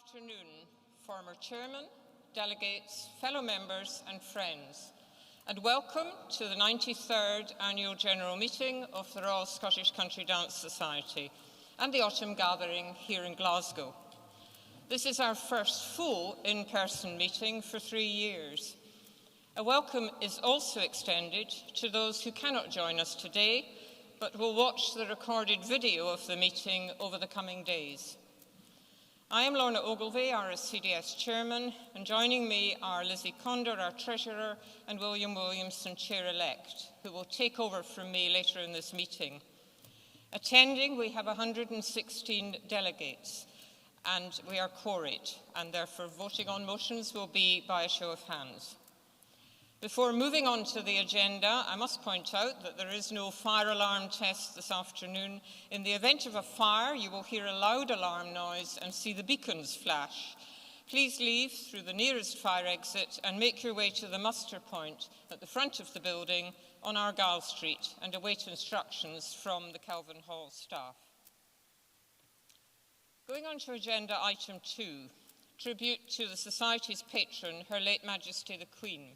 afternoon, former chairman, delegates, fellow members and friends, and welcome to the 93rd Annual General Meeting of the Royal Scottish Country Dance Society and the Autumn Gathering here in Glasgow. This is our first full in-person meeting for 3 years. A welcome is also extended to those who cannot join us today, but will watch the recorded video of the meeting over the coming days. I am Lorna Ogilvie, our CDS chairman, and joining me are Lizzie Condor, our treasurer, and William Williamson, chair-elect, who will take over from me later in this meeting. Attending, we have 116 delegates, and we are quorate, and therefore voting on motions will be by a show of hands. Before moving on to the agenda, I must point out that there is no fire alarm test this afternoon. In the event of a fire, you will hear a loud alarm noise and see the beacons flash. Please leave through the nearest fire exit and make your way to the muster point at the front of the building on Argyle Street and await instructions from the Kelvin Hall staff. Going on to agenda item 2, tribute to the Society's patron, Her late Majesty the Queen.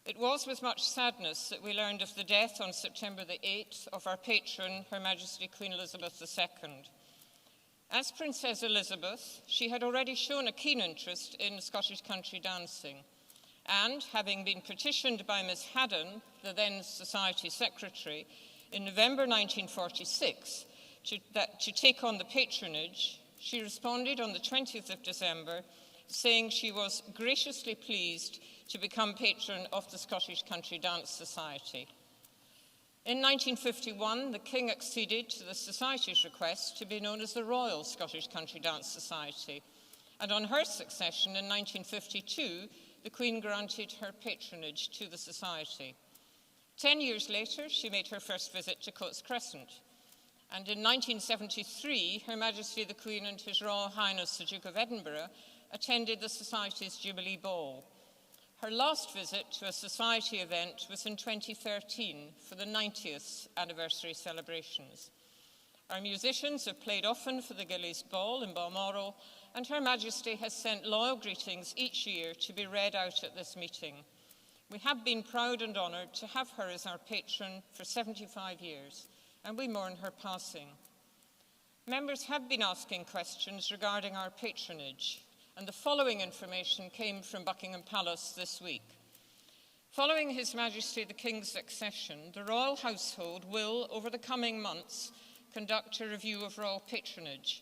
It was with much sadness that we learned of the death on September the 8th of our patron, Her Majesty Queen Elizabeth II. As Princess Elizabeth, she had already shown a keen interest in Scottish country dancing, and having been petitioned by Miss Haddon, the then Society Secretary, in November 1946 to take on the patronage, she responded on the 20th of December, saying she was graciously pleased to become patron of the Scottish Country Dance Society. In 1951, the King acceded to the Society's request to be known as the Royal Scottish Country Dance Society, and on her succession in 1952, the Queen granted her patronage to the Society. 10 years later, she made her first visit to Coates Crescent, and in 1973, Her Majesty the Queen and His Royal Highness the Duke of Edinburgh attended the Society's Jubilee Ball. Her last visit to a Society event was in 2013 for the 90th anniversary celebrations. Our musicians have played often for the Gillies Ball in Balmoral, and Her Majesty has sent loyal greetings each year to be read out at this meeting. We have been proud and honoured to have her as our patron for 75 years, and we mourn her passing. Members have been asking questions regarding our patronage, and the following information came from Buckingham Palace this week. Following His Majesty the King's accession, the royal household will, over the coming months, conduct a review of royal patronage.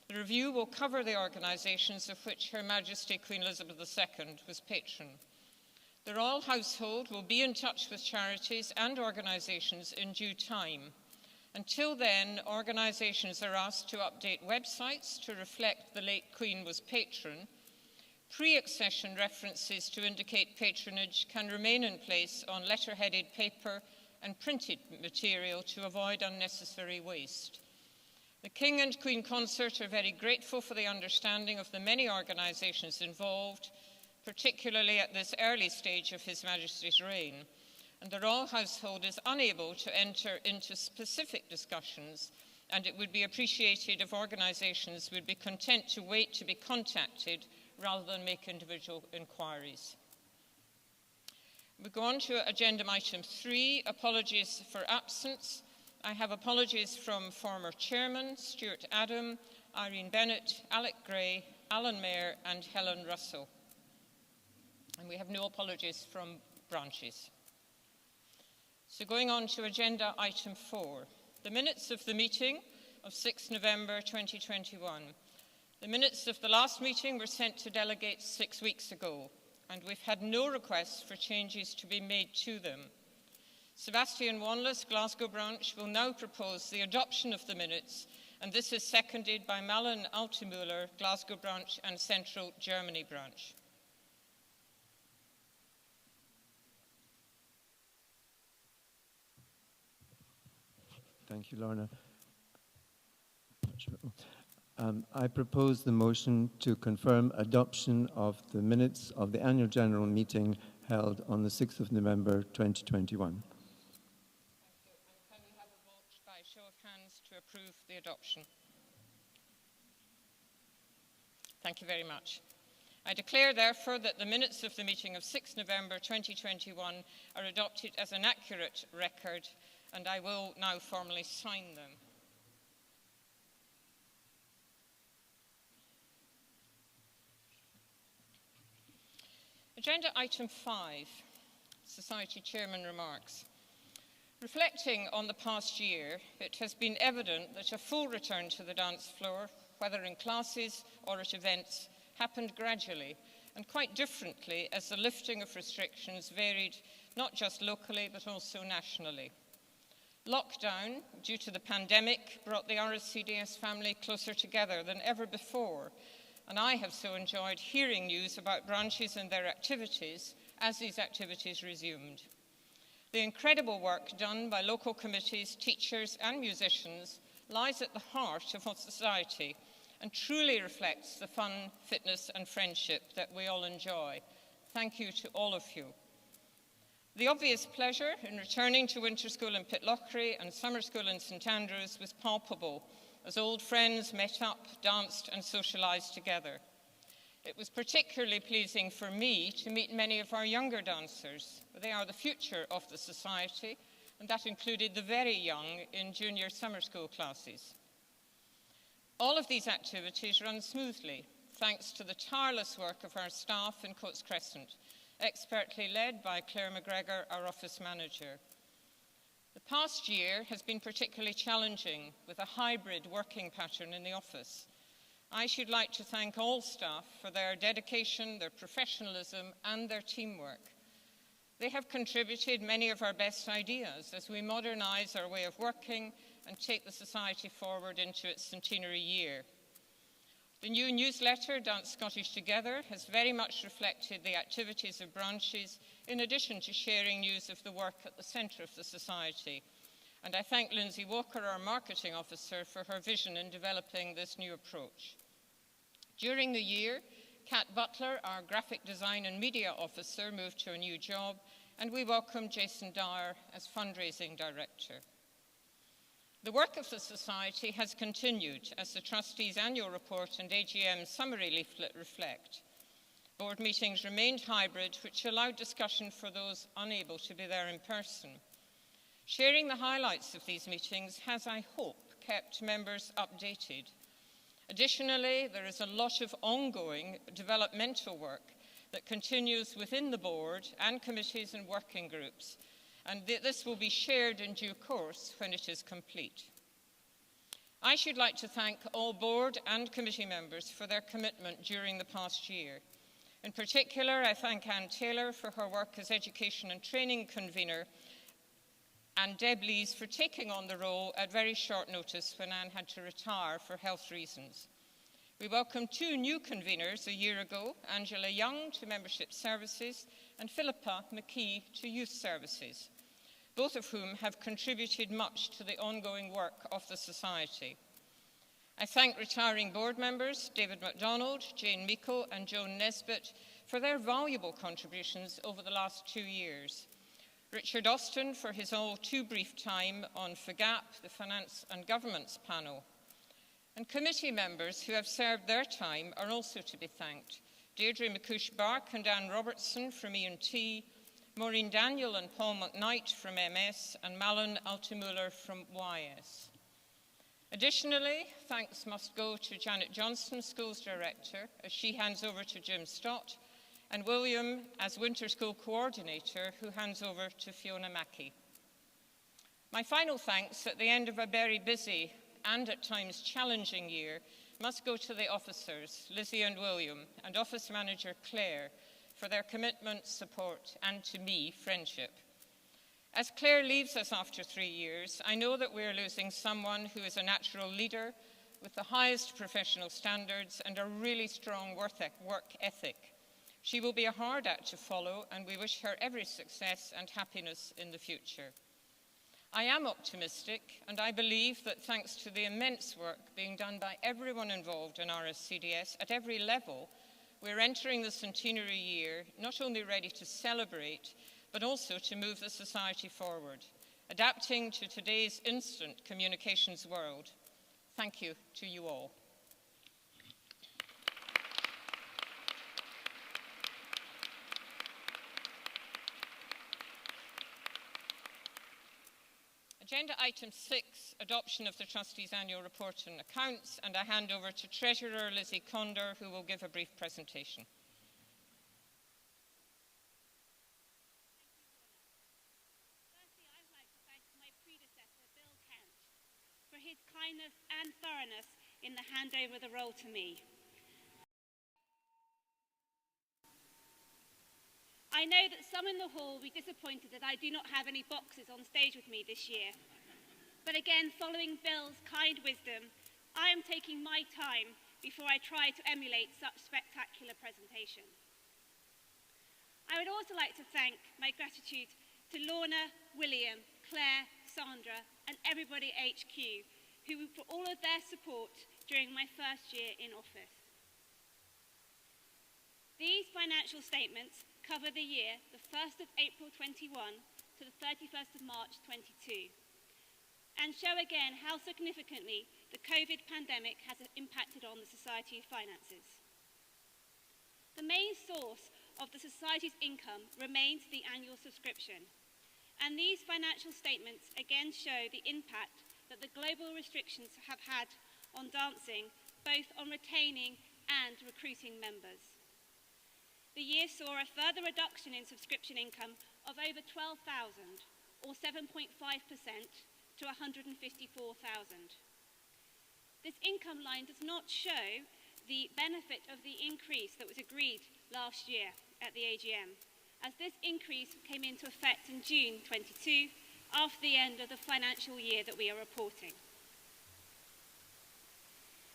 The review will cover the organisations of which Her Majesty Queen Elizabeth II was patron. The royal household will be in touch with charities and organisations in due time. Until then, organisations are asked to update websites to reflect the late Queen was patron. Pre-accession references to indicate patronage can remain in place on letter-headed paper and printed material to avoid unnecessary waste. The King and Queen Consort are very grateful for the understanding of the many organisations involved, particularly at this early stage of His Majesty's reign, and the royal household is unable to enter into specific discussions, and it would be appreciated if organisations would be content to wait to be contacted rather than make individual inquiries. We go on to agenda item 3, apologies for absence. I have apologies from former chairman Stuart Adam, Irene Bennett, Alec Gray, Alan Mayer and Helen Russell. And we have no apologies from branches. So going on to agenda item 4, the minutes of the meeting of 6 November 2021. The minutes of the last meeting were sent to delegates 6 weeks ago, and we've had no requests for changes to be made to them. Sebastian Wanless, Glasgow branch, will now propose the adoption of the minutes, and this is seconded by Malin Altimüller, Glasgow branch and Central Germany branch. Thank you, Lorna. I propose the motion to confirm adoption of the minutes of the annual general meeting held on the 6th of November 2021. Thank you. And can we have a vote by show of hands to approve the adoption? Thank you very much. I declare, therefore, that the minutes of the meeting of 6 November 2021 are adopted as an accurate record, and I will now formally sign them. Agenda item 5, Society Chairman remarks. Reflecting on the past year, it has been evident that a full return to the dance floor, whether in classes or at events, happened gradually and quite differently as the lifting of restrictions varied not just locally but also nationally. Lockdown, due to the pandemic, brought the RSCDS family closer together than ever before, and I have so enjoyed hearing news about branches and their activities as these activities resumed. The incredible work done by local committees, teachers and musicians lies at the heart of our society and truly reflects the fun, fitness and friendship that we all enjoy. Thank you to all of you. The obvious pleasure in returning to winter school in Pitlochry and summer school in St Andrews was palpable as old friends met up, danced and socialised together. It was particularly pleasing for me to meet many of our younger dancers. They are the future of the society, and that included the very young in junior summer school classes. All of these activities run smoothly, thanks to the tireless work of our staff in Coates Crescent, expertly led by Claire McGregor, our office manager. The past year has been particularly challenging with a hybrid working pattern in the office. I should like to thank all staff for their dedication, their professionalism and their teamwork. They have contributed many of our best ideas as we modernise our way of working and take the society forward into its centenary year. The new newsletter, Dance Scottish Together, has very much reflected the activities of branches in addition to sharing news of the work at the centre of the society. And I thank Lindsay Walker, our marketing officer, for her vision in developing this new approach. During the year, Kat Butler, our graphic design and media officer, moved to a new job, and we welcomed Jason Dyer as fundraising director. The work of the Society has continued as the Trustees' annual report and AGM summary leaflet reflect. Board meetings remained hybrid, which allowed discussion for those unable to be there in person. Sharing the highlights of these meetings has, I hope, kept members updated. Additionally, there is a lot of ongoing developmental work that continues within the board and committees and working groups, and this will be shared in due course when it is complete. I should like to thank all board and committee members for their commitment during the past year. In particular, I thank Anne Taylor for her work as education and training convener, and Deb Lees for taking on the role at very short notice when Anne had to retire for health reasons. We welcomed 2 new conveners a year ago, Angela Young to Membership Services and Philippa McKee to Youth Services, both of whom have contributed much to the ongoing work of the Society. I thank retiring board members David MacDonald, Jane Meikle and Joan Nesbitt for their valuable contributions over the last 2 years. Richard Austin for his all too brief time on FGAP, the Finance and Governments panel. And committee members who have served their time are also to be thanked. Deirdre McCuish-Bark and Anne Robertson from E&T, Maureen Daniel and Paul McKnight from MS, and Malin Altemuller from YS. Additionally, thanks must go to Janet Johnston, Schools Director, as she hands over to Jim Stott, and William as Winter School Coordinator, who hands over to Fiona Mackey. My final thanks at the end of a very busy and at times challenging year must go to the officers, Lizzie and William, and Office Manager Claire, for their commitment, support, and to me, friendship. As Claire leaves us after 3 years, I know that we are losing someone who is a natural leader with the highest professional standards and a really strong work ethic. She will be a hard act to follow, and we wish her every success and happiness in the future. I am optimistic, and I believe that thanks to the immense work being done by everyone involved in RSCDS at every level, we're entering the centenary year not only ready to celebrate, but also to move the Society forward, adapting to today's instant communications world. Thank you to you all. Agenda item 6, adoption of the Trustees' annual report and accounts, and I hand over to Treasurer Lizzie Condor, who will give a brief presentation. Firstly, I would like to thank my predecessor, Bill Kent, for his kindness and thoroughness in the handover of the role to me. I know that some in the hall will be disappointed that I do not have any boxes on stage with me this year. But again, following Bill's kind wisdom, I am taking my time before I try to emulate such spectacular presentation. I would also like to thank my gratitude to Lorna, William, Claire, Sandra, and everybody at HQ for all of their support during my first year in office. These financial statements cover the year the 1st of April 21 to the 31st of March 22 and show again how significantly the COVID pandemic has impacted on the Society's finances. The main source of the Society's income remains the annual subscription, and these financial statements again show the impact that the global restrictions have had on dancing, both on retaining and recruiting members. The year saw a further reduction in subscription income of over 12,000, or 7.5%, to 154,000. This income line does not show the benefit of the increase that was agreed last year at the AGM, as this increase came into effect in June 22, after the end of the financial year that we are reporting.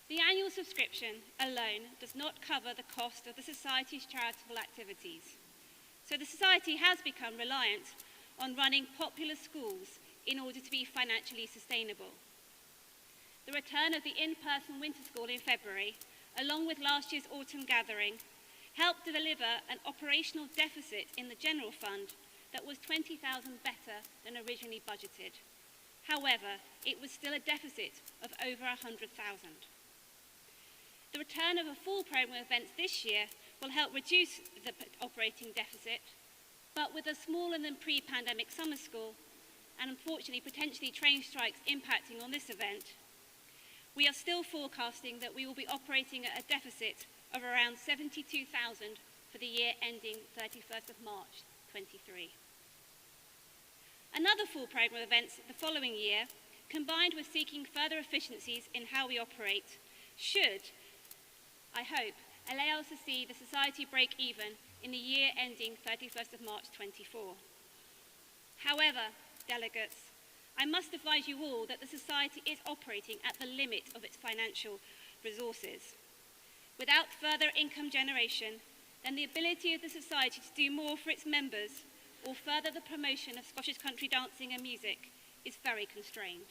The annual subscription alone does not cover the cost of the Society's charitable activities. So the Society has become reliant on running popular schools in order to be financially sustainable. The return of the in-person winter school in February, along with last year's autumn gathering, helped to deliver an operational deficit in the general fund that was 20,000 better than originally budgeted. However, it was still a deficit of over 100,000. The return of a full programme of events this year will help reduce the operating deficit, but with a smaller than pre-pandemic summer school, and unfortunately potentially train strikes impacting on this event, we are still forecasting that we will be operating at a deficit of around 72,000 for the year ending 31st of March 23. Another full programme of events the following year, combined with seeking further efficiencies in how we operate, should, I hope, allow us to see the Society break even in the year ending 31st of March 24. However, delegates, I must advise you all that the Society is operating at the limit of its financial resources. Without further income generation, then the ability of the Society to do more for its members or further the promotion of Scottish country dancing and music is very constrained.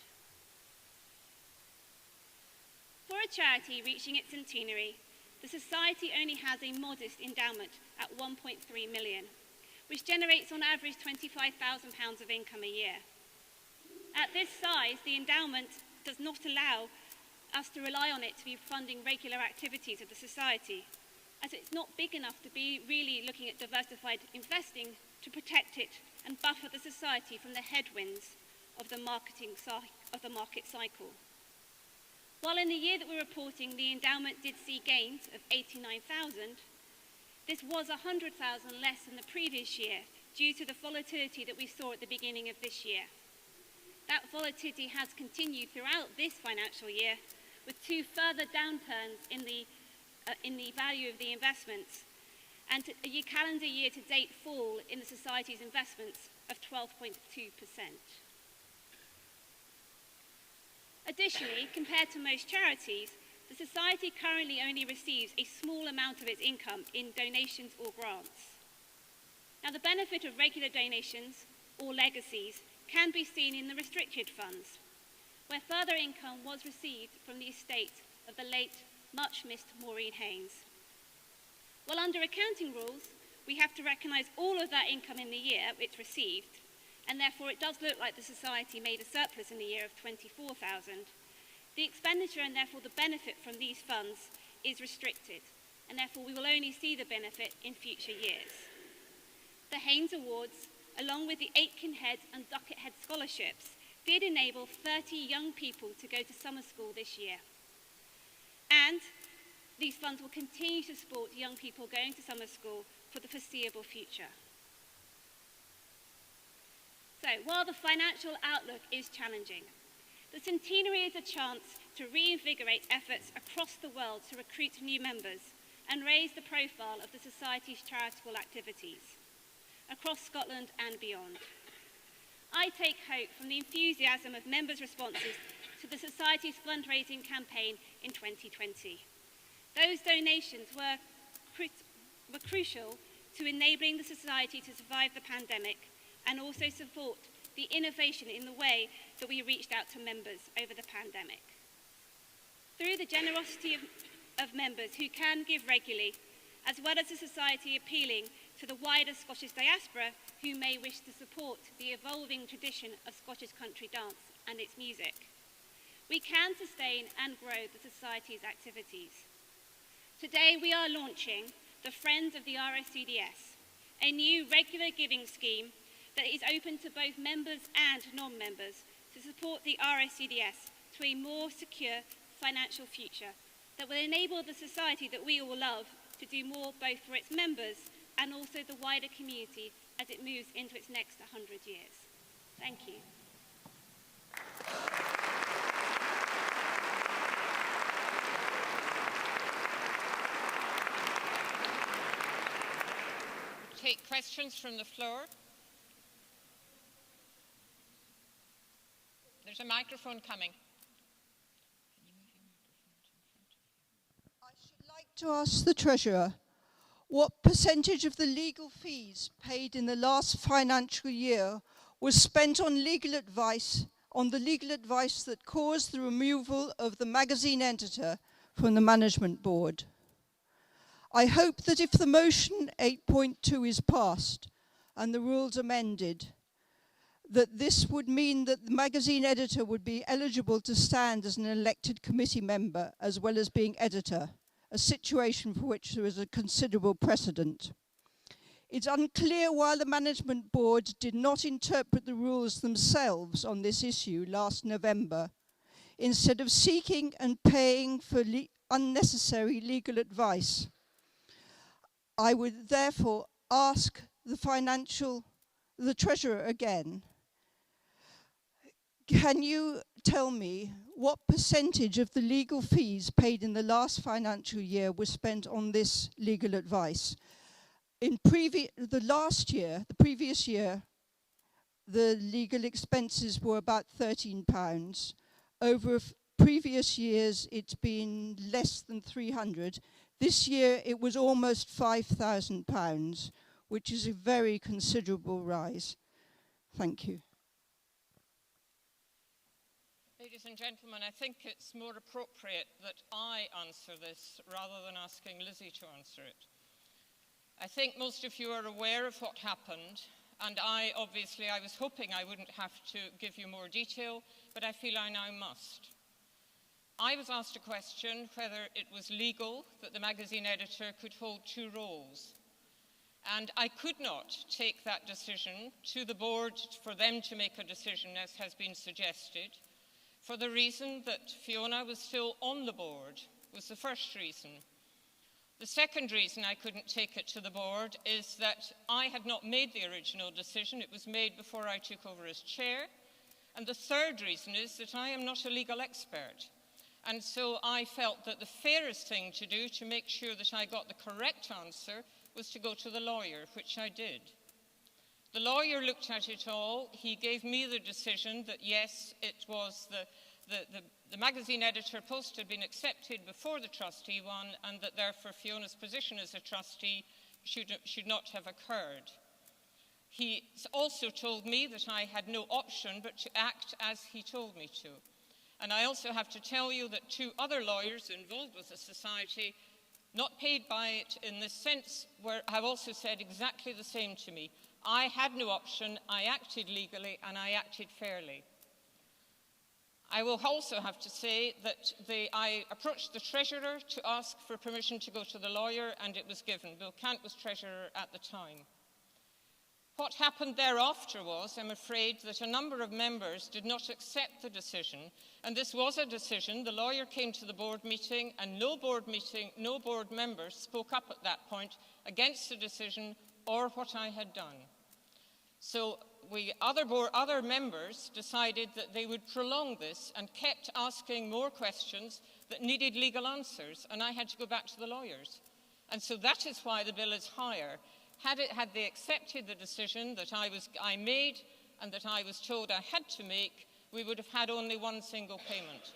For a charity reaching its centenary, the Society only has a modest endowment at 1.3 million, which generates on average £25,000 of income a year. At this size, the endowment does not allow us to rely on it to be funding regular activities of the Society, as it's not big enough to be really looking at diversified investing to protect it and buffer the Society from the headwinds of the market cycle. While in the year that we're reporting, the endowment did see gains of 89,000, this was 100,000 less than the previous year due to the volatility that we saw at the beginning of this year. That volatility has continued throughout this financial year, with two further downturns in the value of the investments, and a calendar year-to-date fall in the Society's investments of 12.2%. Additionally, compared to most charities, the Society currently only receives a small amount of its income in donations or grants. Now, the benefit of regular donations or legacies can be seen in the restricted funds, where further income was received from the estate of the late, much-missed Maureen Haynes. While under accounting rules, we have to recognise all of that income in the year it's received, and therefore it does look like the Society made a surplus in the year of 24,000. The expenditure and therefore the benefit from these funds is restricted, and therefore we will only see the benefit in future years. The Haynes Awards, along with the Aitken Head and Duckett Head scholarships, did enable 30 young people to go to summer school this year. And these funds will continue to support young people going to summer school for the foreseeable future. So, while the financial outlook is challenging, the centenary is a chance to reinvigorate efforts across the world to recruit new members and raise the profile of the Society's charitable activities across Scotland and beyond. I take hope from the enthusiasm of members' responses to the Society's fundraising campaign in 2020. Those donations were crucial to enabling the Society to survive the pandemic and also support the innovation in the way that we reached out to members over the pandemic. Through the generosity of members who can give regularly, as well as the Society appealing to the wider Scottish diaspora who may wish to support the evolving tradition of Scottish country dance and its music, we can sustain and grow the Society's activities. Today we are launching the Friends of the RSCDS, a new regular giving scheme that is open to both members and non-members to support the RSCDS to a more secure financial future that will enable the Society that we all love to do more both for its members and also the wider community as it moves into its next 100 years. Thank you. Take questions from the floor. There's a microphone coming. I should like to ask the Treasurer, what percentage of the legal fees paid in the last financial year was spent on legal advice, that caused the removal of the magazine editor from the management board? I hope that if the motion 8.2 is passed and the rules amended, that this would mean that the magazine editor would be eligible to stand as an elected committee member as well as being editor, a situation for which there is a considerable precedent. It's unclear why the management board did not interpret the rules themselves on this issue last November, instead of seeking and paying for unnecessary legal advice. I would therefore ask the Treasurer again, can you tell me what percentage of the legal fees paid in the last financial year was spent on this legal advice? In the previous year, the legal expenses were about £13. Over previous years, it's been less than 300. This year, it was almost £5,000, which is a very considerable rise. Thank you. Ladies and gentlemen, I think it's more appropriate that I answer this rather than asking Lizzie to answer it. I think most of you are aware of what happened, and I was hoping I wouldn't have to give you more detail, but I feel I now must. I was asked a question whether it was legal that the magazine editor could hold two roles. And I could not take that decision to the board for them to make a decision, as has been suggested, for the reason that Fiona was still on the board, was the first reason. The second reason I couldn't take it to the board is that I had not made the original decision. It was made before I took over as chair. And the third reason is that I am not a legal expert. And so I felt that the fairest thing to do to make sure that I got the correct answer was to go to the lawyer, which I did. The lawyer looked at it all. He gave me the decision that yes, it was the magazine editor post had been accepted before the trustee one, and that therefore Fiona's position as a trustee should not have occurred. He also told me that I had no option but to act as he told me to. And I also have to tell you that two other lawyers involved with the society, not paid by it in this sense, have also said exactly the same to me. I had no option, I acted legally, and I acted fairly. I will also have to say that I approached the Treasurer to ask for permission to go to the lawyer, and it was given. Bill Cant was Treasurer at the time. What happened thereafter was, I'm afraid, that a number of members did not accept the decision, and this was a decision. The lawyer came to the board meeting, and no board members spoke up at that point against the decision or what I had done. So other members decided that they would prolong this and kept asking more questions that needed legal answers, and I had to go back to the lawyers. And so that is why the bill is higher. Had they accepted the decision that I made and that I was told I had to make, we would have had only one single payment.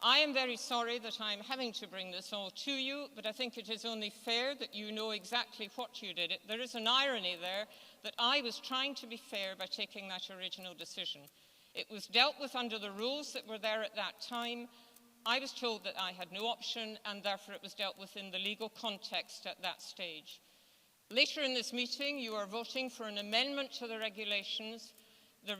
I am very sorry that I'm having to bring this all to you, but I think it is only fair that you know exactly what you did. There is an irony there that I was trying to be fair by taking that original decision. It was dealt with under the rules that were there at that time. I was told that I had no option, and therefore it was dealt with in the legal context at that stage. Later in this meeting, you are voting for an amendment to the regulations.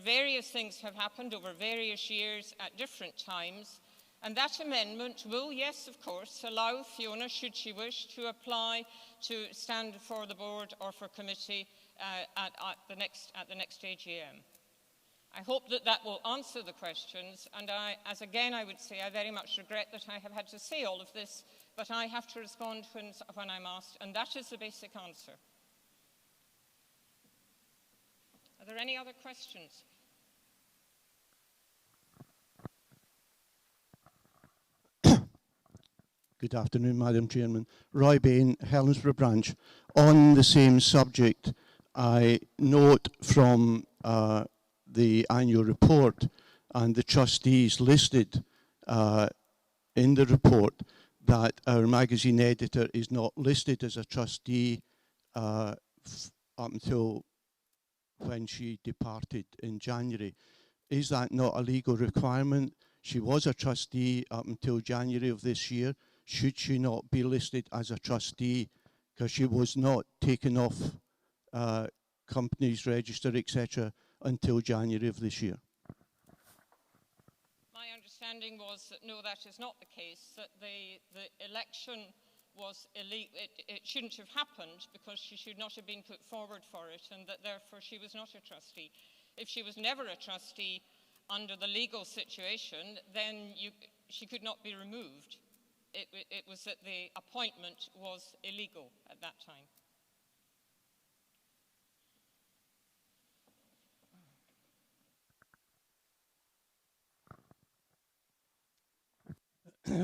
Various things have happened over various years at different times, and that amendment will, yes, of course, allow Fiona, should she wish, to apply to stand for the board or for committee at the next AGM. I hope that will answer the questions, and I would say, I very much regret that I have had to say all of this, but I have to respond when I'm asked, and that is the basic answer. Are there any other questions? Good afternoon, Madam Chairman. Roy Bain, Helensburgh Branch. On the same subject, I note from the annual report and the trustees listed in the report that our magazine editor is not listed as a trustee up until when she departed in January. Is that not a legal requirement? She was a trustee up until January of this year. Should she not be listed as a trustee because she was not taken off companies register, etc., until January of this year? My understanding was that no, that is not the case, that the election was illegal. It shouldn't have happened because she should not have been put forward for it, and that therefore she was not a trustee. If she was never a trustee under the legal situation, then she could not be removed. It was that the appointment was illegal at that time.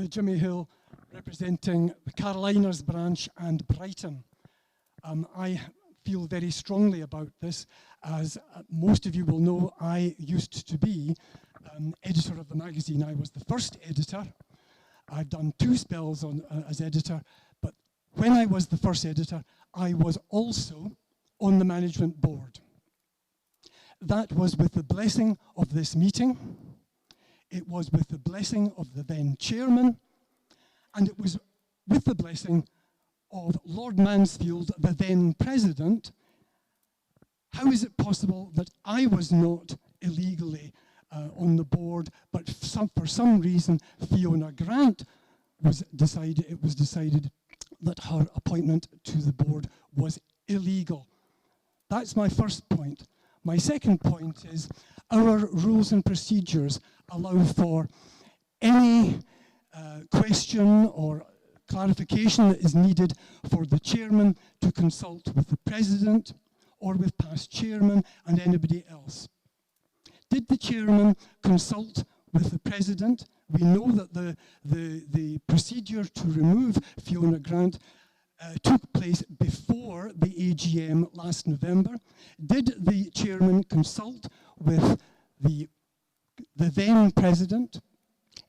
Jimmy Hill, representing the Carolinas branch and Brighton. I feel very strongly about this, as most of you will know, I used to be editor of the magazine. I was the first editor. I've done 2 spells as editor, but when I was the first editor, I was also on the management board. That was with the blessing of this meeting. It was with the blessing of the then chairman, and it was with the blessing of Lord Mansfield, the then president. How is it possible that I was not illegally on the board, but for some reason Fiona Grant was decided that her appointment to the board was illegal? That's my first point. My second point is our rules and procedures allow for any question or clarification that is needed for the chairman to consult with the president or with past chairman and anybody else. Did the chairman consult with the president? We know that the procedure to remove Fiona Grant took place before the AGM last November. Did the chairman consult with the then president,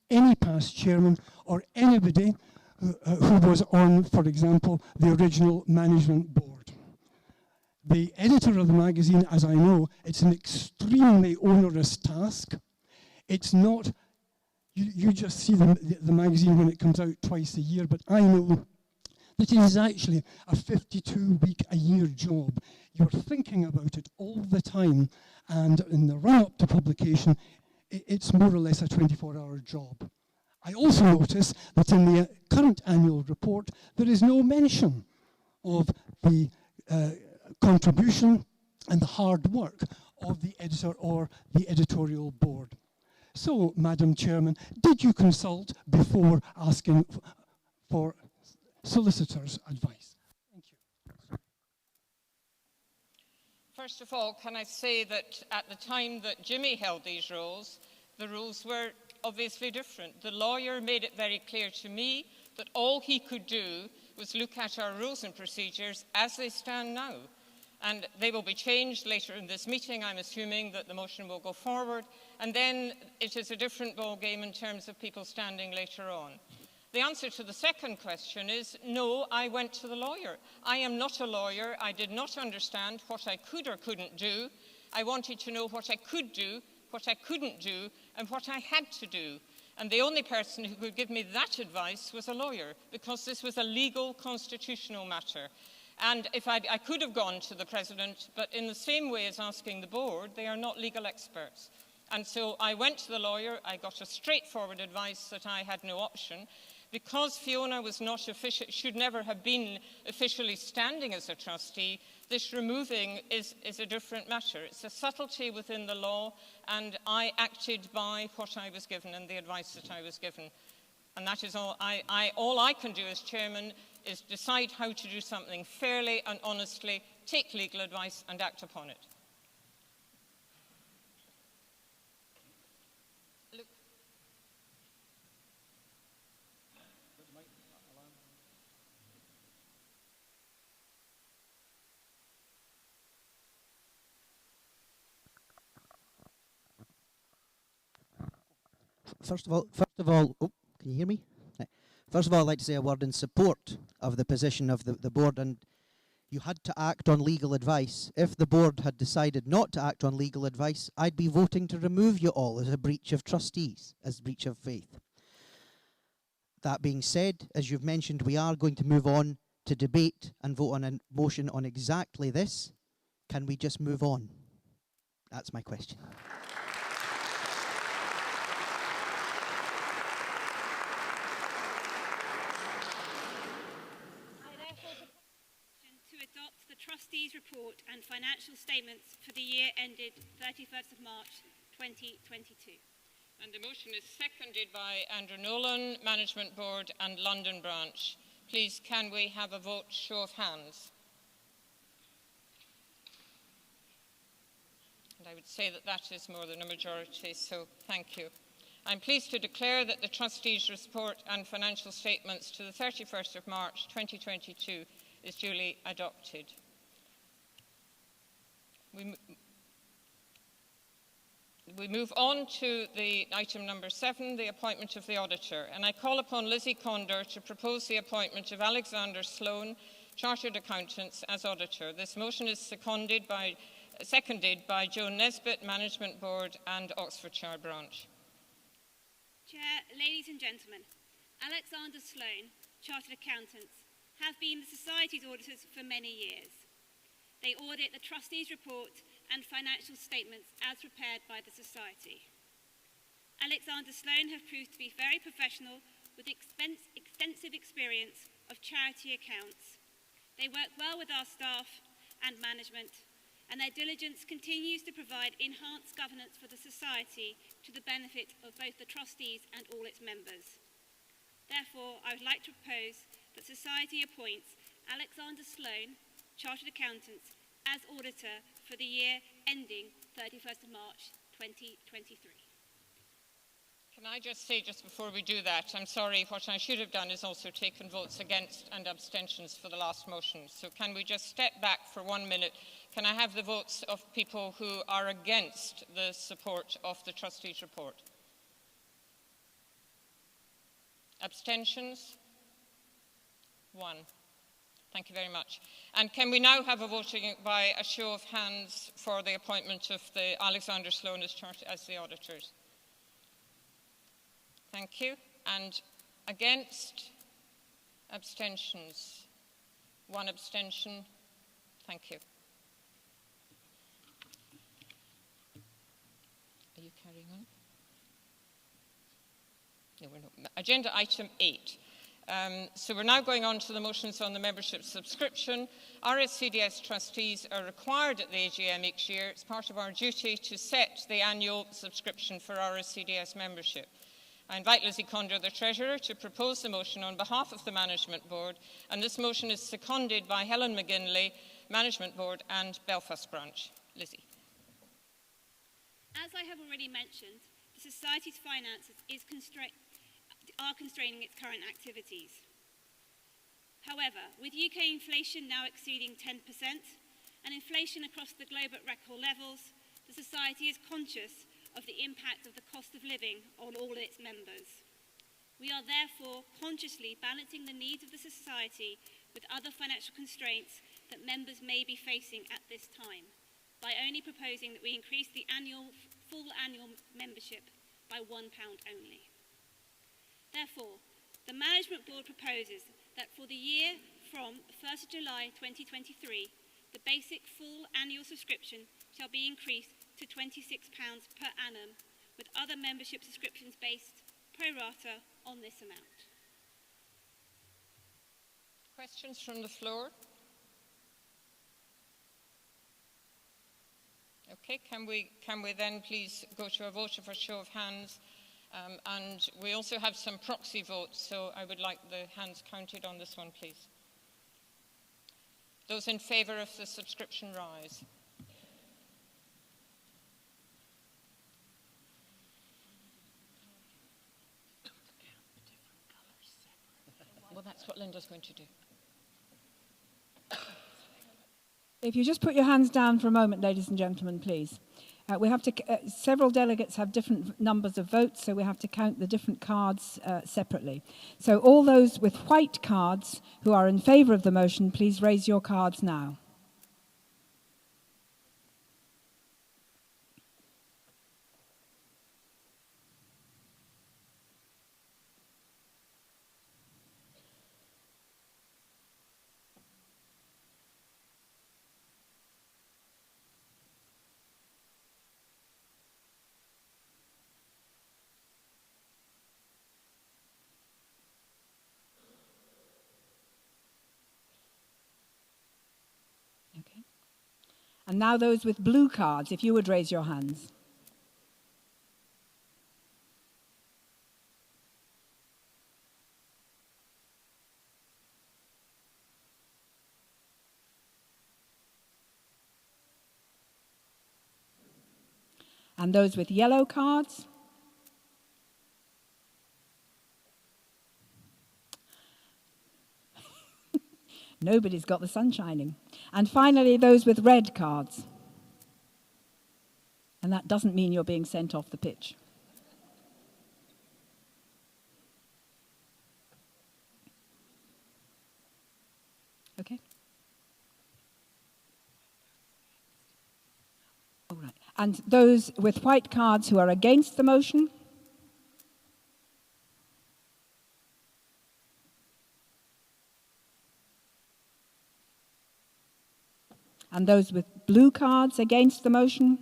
any past chairman, or anybody who was on, for example, the original management board? The editor of the magazine, as I know, it's an extremely onerous task. It's not, you just see the magazine when it comes out twice a year, but I know that it is actually a 52-week-a-year job. You're thinking about it all the time, and in the run-up to publication, it's more or less a 24-hour job. I also notice that in the current annual report, there is no mention of the contribution and the hard work of the editor or the editorial board. So, Madam Chairman, did you consult before asking for solicitors' advice? Thank you. First of all, can I say that at the time that Jimmy held these roles, the rules were obviously different. The lawyer made it very clear to me that all he could do was look at our rules and procedures as they stand now. And they will be changed later in this meeting. I'm assuming that the motion will go forward. And then it is a different ballgame in terms of people standing later on. The answer to the second question is no, I went to the lawyer. I am not a lawyer. I did not understand what I could or couldn't do. I wanted to know what I could do, what I couldn't do, and what I had to do. And the only person who could give me that advice was a lawyer, because this was a legal constitutional matter. And if I could have gone to the President, but in the same way as asking the board, they are not legal experts. And so I went to the lawyer, I got a straightforward advice that I had no option. Because Fiona was not should never have been officially standing as a trustee, this removing is a different matter. It's a subtlety within the law, and I acted by what I was given and the advice that I was given. And that is all all I can do as chairman is decide how to do something fairly and honestly, take legal advice and act upon it. First of all, oh, can you hear me? First of all, I'd like to say a word in support of the position of the board, and you had to act on legal advice. If the board had decided not to act on legal advice, I'd be voting to remove you all as a breach of trustees, as a breach of faith. That being said, as you've mentioned, we are going to move on to debate and vote on a motion on exactly this. Can we just move on? That's my question. Trustees' report and financial statements for the year ended 31st of March 2022. And the motion is seconded by Andrew Nolan, Management Board and London Branch. Please, can we have a vote, show of hands? And I would say that that is more than a majority, so thank you. I'm pleased to declare that the Trustees' report and financial statements to the 31st of March 2022 is duly adopted. We move on to the item number 7, the appointment of the Auditor. And I call upon Lizzie Condor to propose the appointment of Alexander Sloan, Chartered Accountants, as Auditor. This motion is seconded by Joan Nesbitt, Management Board and Oxfordshire Branch. Chair, ladies and gentlemen, Alexander Sloan, Chartered Accountants, have been the Society's auditors for many years. They audit the Trustees' report and financial statements as prepared by the Society. Alexander Sloan have proved to be very professional with extensive experience of charity accounts. They work well with our staff and management, and their diligence continues to provide enhanced governance for the Society to the benefit of both the Trustees and all its members. Therefore, I would like to propose that Society appoints Alexander Sloan, Chartered Accountants, as Auditor for the year ending 31st of March 2023. Can I just say, just before we do that, I'm sorry, what I should have done is also taken votes against and abstentions for the last motion. So can we just step back for 1 minute? Can I have the votes of people who are against the support of the Trustees' report? Abstentions? 1. Thank you very much. And can we now have a voting by a show of hands for the appointment of the Alexander Sloan as the auditors? Thank you. And against? Abstentions? 1 abstention. Thank you. Are you carrying on? No, we're not. Agenda item 8. So we're now going on to the motions on the membership subscription. RSCDS trustees are required at the AGM each year. It's part of our duty to set the annual subscription for RSCDS membership. I invite Lizzie Condor, the Treasurer, to propose the motion on behalf of the Management Board, and this motion is seconded by Helen McGinley, Management Board and Belfast Branch. Lizzie. As I have already mentioned, the Society's finances are constraining its current activities. However, with UK inflation now exceeding 10% and inflation across the globe at record levels, the Society is conscious of the impact of the cost of living on all its members. We are therefore consciously balancing the needs of the Society with other financial constraints that members may be facing at this time by only proposing that we increase the full annual membership by £1 only. Therefore, the Management Board proposes that for the year from 1st July 2023, the basic full annual subscription shall be increased to £26 per annum, with other membership subscriptions based pro rata on this amount. Questions from the floor? Okay, can we then please go to a vote of a show of hands? And we also have some proxy votes, so I would like the hands counted on this one, please. Those in favour of the subscription rise. Well, that's what Linda's going to do. If you just put your hands down for a moment, ladies and gentlemen, please. We have to. Several delegates have different numbers of votes, so we have to count the different cards separately. So all those with white cards who are in favour of the motion, please raise your cards now. Okay. And now those with blue cards, if you would raise your hands. And those with yellow cards. Nobody's got the sun shining. And finally, those with red cards. And that doesn't mean you're being sent off the pitch. Okay. All right. And those with white cards who are against the motion. And those with blue cards against the motion.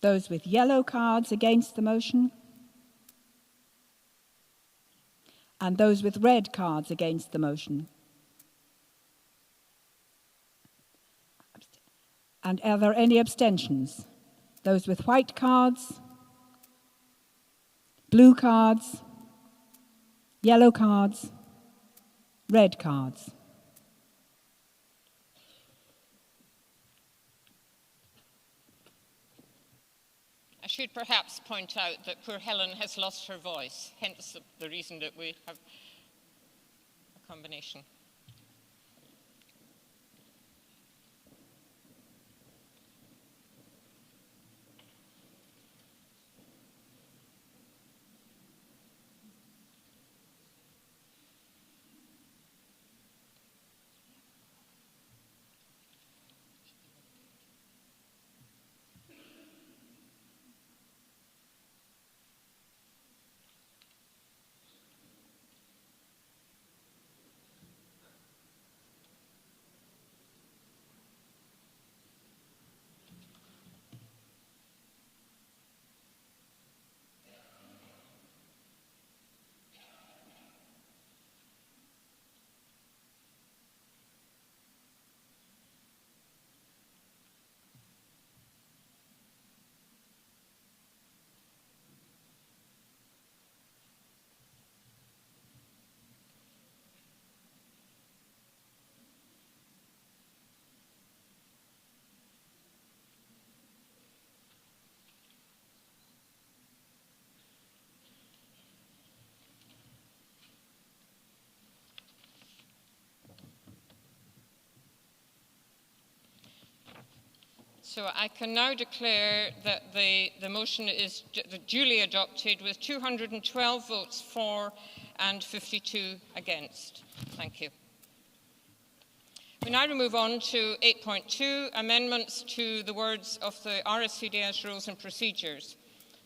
Those with yellow cards against the motion. And those with red cards against the motion. And are there any abstentions? Those with white cards, blue cards, yellow cards, red cards. I should perhaps point out that poor Helen has lost her voice, hence the reason that we have a combination. So I can now declare that the motion is duly adopted with 212 votes for and 52 against. Thank you. We now move on to 8.2, amendments to the words of the RSCDS Rules and Procedures.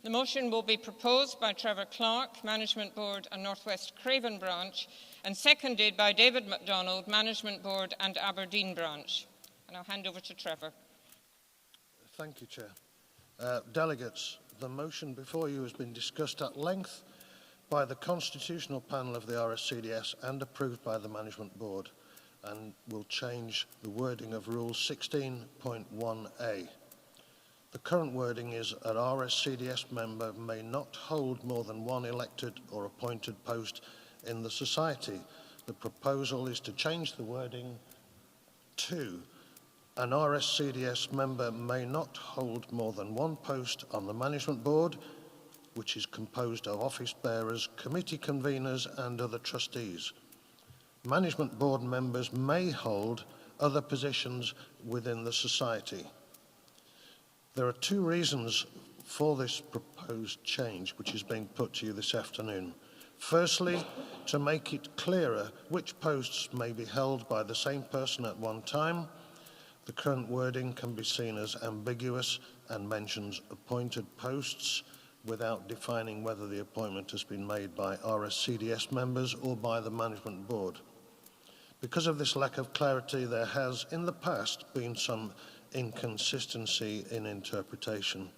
The motion will be proposed by Trevor Clark, Management Board and North West Craven Branch, and seconded by David MacDonald, Management Board and Aberdeen Branch. And I'll hand over to Trevor. Thank you, Chair. Delegates, the motion before you has been discussed at length by the Constitutional Panel of the RSCDS and approved by the Management Board, and will change the wording of Rule 16.1a. The current wording is an RSCDS member may not hold more than one elected or appointed post in the Society. The proposal is to change the wording to an RSCDS member may not hold more than one post on the Management Board, which is composed of office bearers, committee conveners and other trustees. Management Board members may hold other positions within the Society. There are two reasons for this proposed change, which is being put to you this afternoon. Firstly, to make it clearer which posts may be held by the same person at one time. The current wording can be seen as ambiguous and mentions appointed posts without defining whether the appointment has been made by RSCDS members or by the Management Board. Because of this lack of clarity, there has in the past been some inconsistency in interpretation.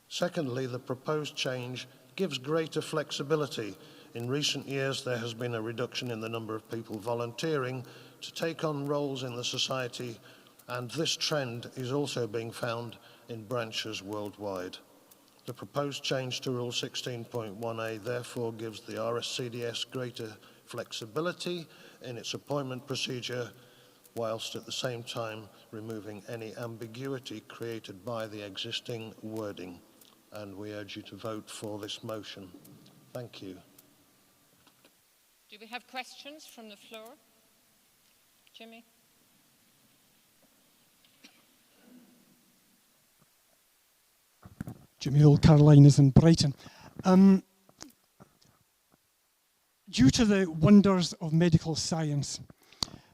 Secondly, the proposed change gives greater flexibility. In recent years, there has been a reduction in the number of people volunteering to take on roles in the Society, and this trend is also being found in branches worldwide. The proposed change to Rule 16.1a therefore gives the RSCDS greater flexibility in its appointment procedure, whilst at the same time removing any ambiguity created by the existing wording. And we urge you to vote for this motion. Thank you. Do we have questions from the floor? Jimmy? Jimmy Old Carolinas in Brighton. Due to the wonders of medical science,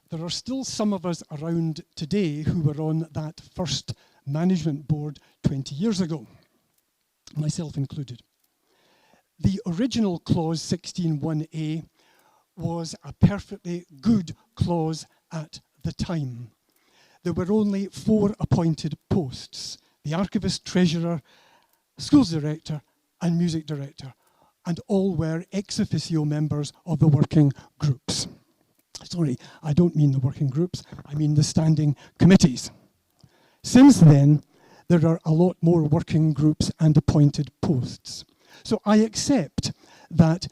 there are still some of us around today who were on that first Management Board 20 years ago, myself included. The original clause 16.1a was a perfectly good clause at the time. There were only 4 appointed posts: the archivist, treasurer, schools director and music director, and all were ex officio members of the working groups. Sorry, I don't mean the working groups, I mean the standing committees. Since then, there are a lot more working groups and appointed posts. So I accept that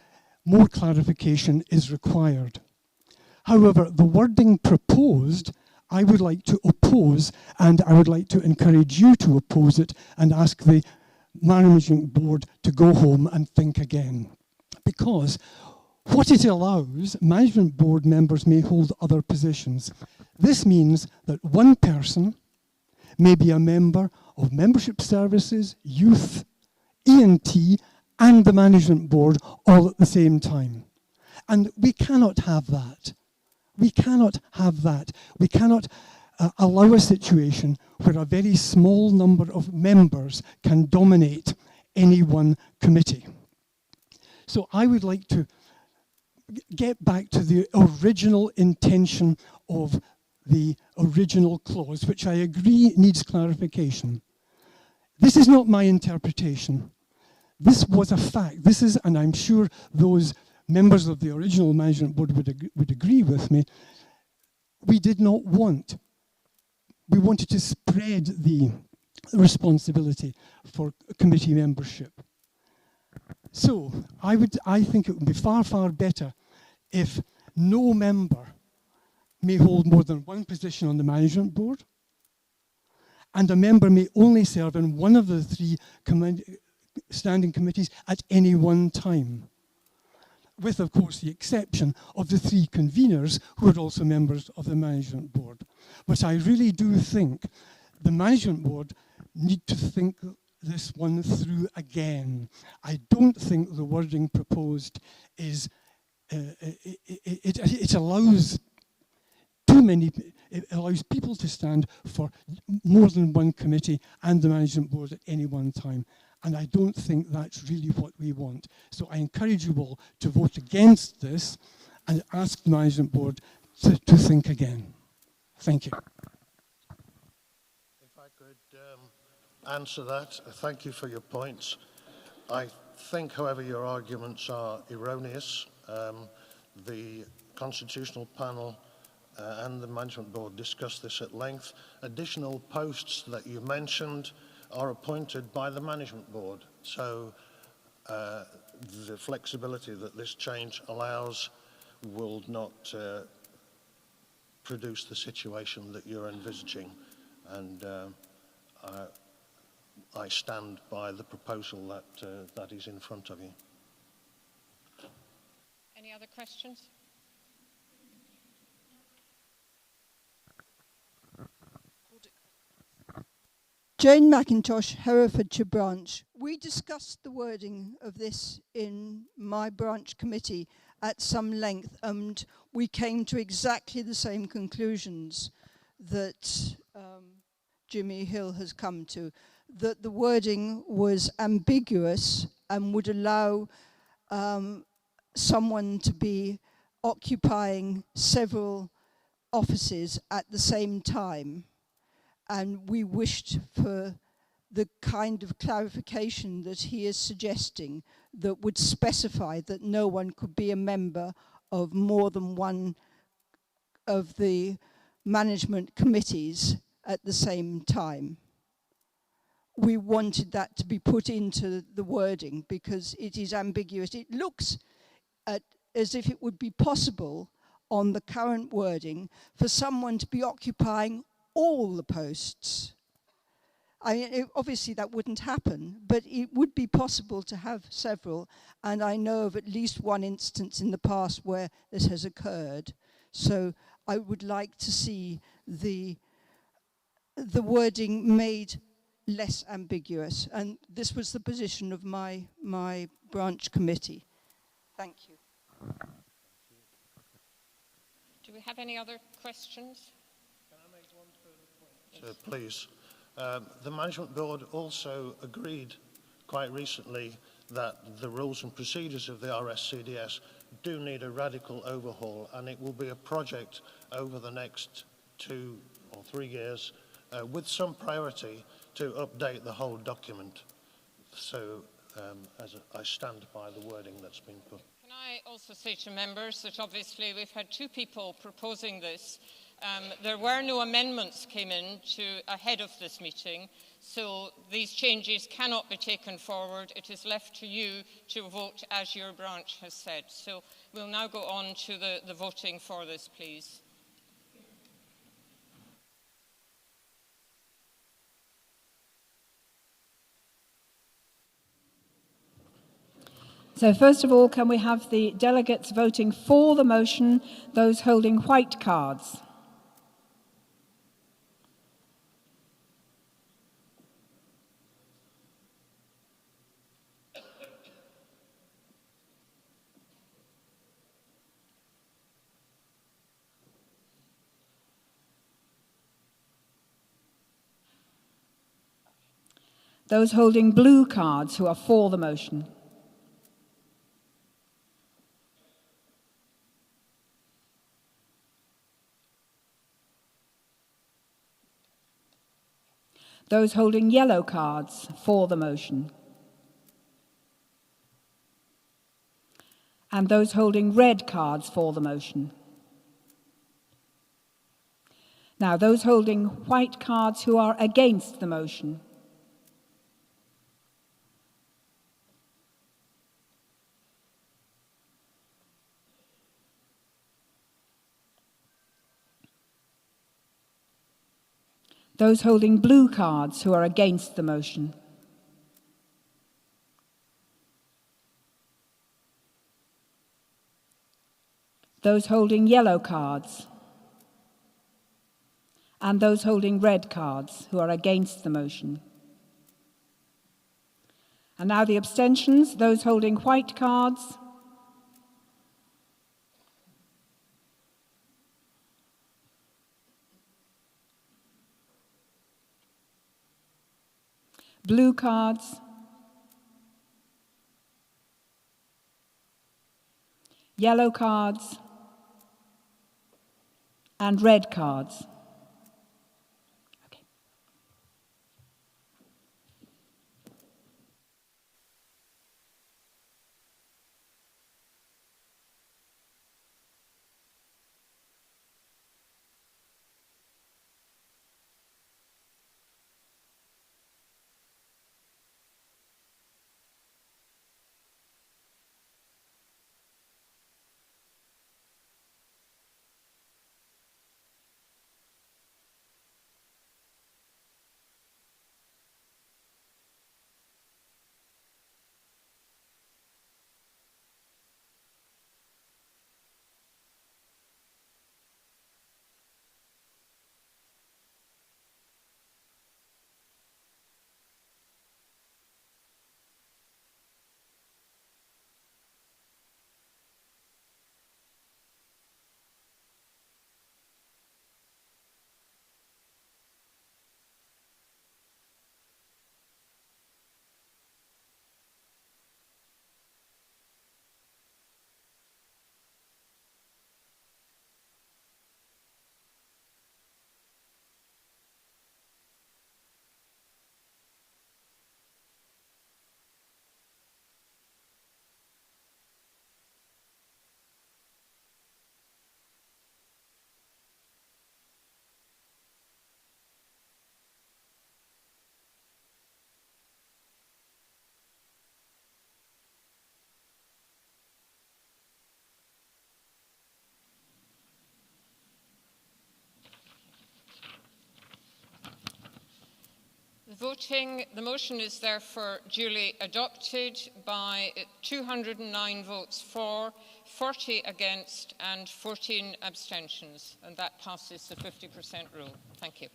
more clarification is required. However, the wording proposed, I would like to oppose, and I would like to encourage you to oppose it and ask the Management Board to go home and think again. Because what it allows, Management Board members may hold other positions. This means that one person may be a member of membership services, youth, E&T, and the Management Board all at the same time. And we cannot have that. We cannot have that. We cannot allow a situation where a very small number of members can dominate any one committee. So I would like to get back to the original intention of the original clause, which I agree needs clarification. This is not my interpretation. This was a fact. This is, and I'm sure those members of the original Management Board would agree with me, we did not want. We wanted to spread the responsibility for committee membership. So I think it would be far, far better if no member may hold more than one position on the Management Board, and a member may only serve in one of the 3 standing committees at any one time, with, of course, the exception of the 3 conveners who are also members of the Management Board. But I really do think the management board need to think this one through again. I don't think the wording proposed is, it allows too many, it allows people to stand for more than one committee and the management board at any one time. And I don't think that's really what we want. So I encourage you all to vote against this and ask the management board to think again. Thank you. If I could answer that, thank you for your points. I think, however, your arguments are erroneous. The Constitutional Panel and the Management Board discussed this at length. Additional posts that you mentioned are appointed by the Management Board. So the flexibility that this change allows will not produce the situation that you're envisaging. And I stand by the proposal that is in front of you. Any other questions? Jane McIntosh, Herefordshire branch. We discussed the wording of this in my branch committee at some length, and we came to exactly the same conclusions that Jimmy Hill has come to, that the wording was ambiguous and would allow someone to be occupying several offices at the same time. And we wished for the kind of clarification that he is suggesting that would specify that no one could be a member of more than one of the management committees at the same time. We wanted that to be put into the wording because it is ambiguous. It looks as if it would be possible on the current wording for someone to be occupying all the posts. I mean, obviously that wouldn't happen, but it would be possible to have several, and I know of at least one instance in the past where this has occurred. So I would like to see the wording made less ambiguous, and this was the position of my branch committee. Thank you. Do we have any other questions? Please. The Management Board also agreed quite recently that the rules and procedures of the RSCDS do need a radical overhaul, and it will be a project over the next 2 or 3 years with some priority to update the whole document. So I stand by the wording that's been put. Can I also say to members that obviously we've had 2 people proposing this. There were no amendments came in ahead of this meeting, so these changes cannot be taken forward. It is left to you to vote as your branch has said. So we'll now go on to the voting for this, please. So first of all, can we have the delegates voting for the motion, those holding white cards? Those holding blue cards who are for the motion. Those holding yellow cards for the motion. And those holding red cards for the motion. Now, those holding white cards who are against the motion. Those holding blue cards who are against the motion. Those holding yellow cards. and those holding red cards who are against the motion. And now the abstentions, those holding white cards. Blue cards. Yellow cards. And red cards. The motion is therefore duly adopted by 209 votes for, 40 against and 14 abstentions, and that passes the 50% rule. Thank you.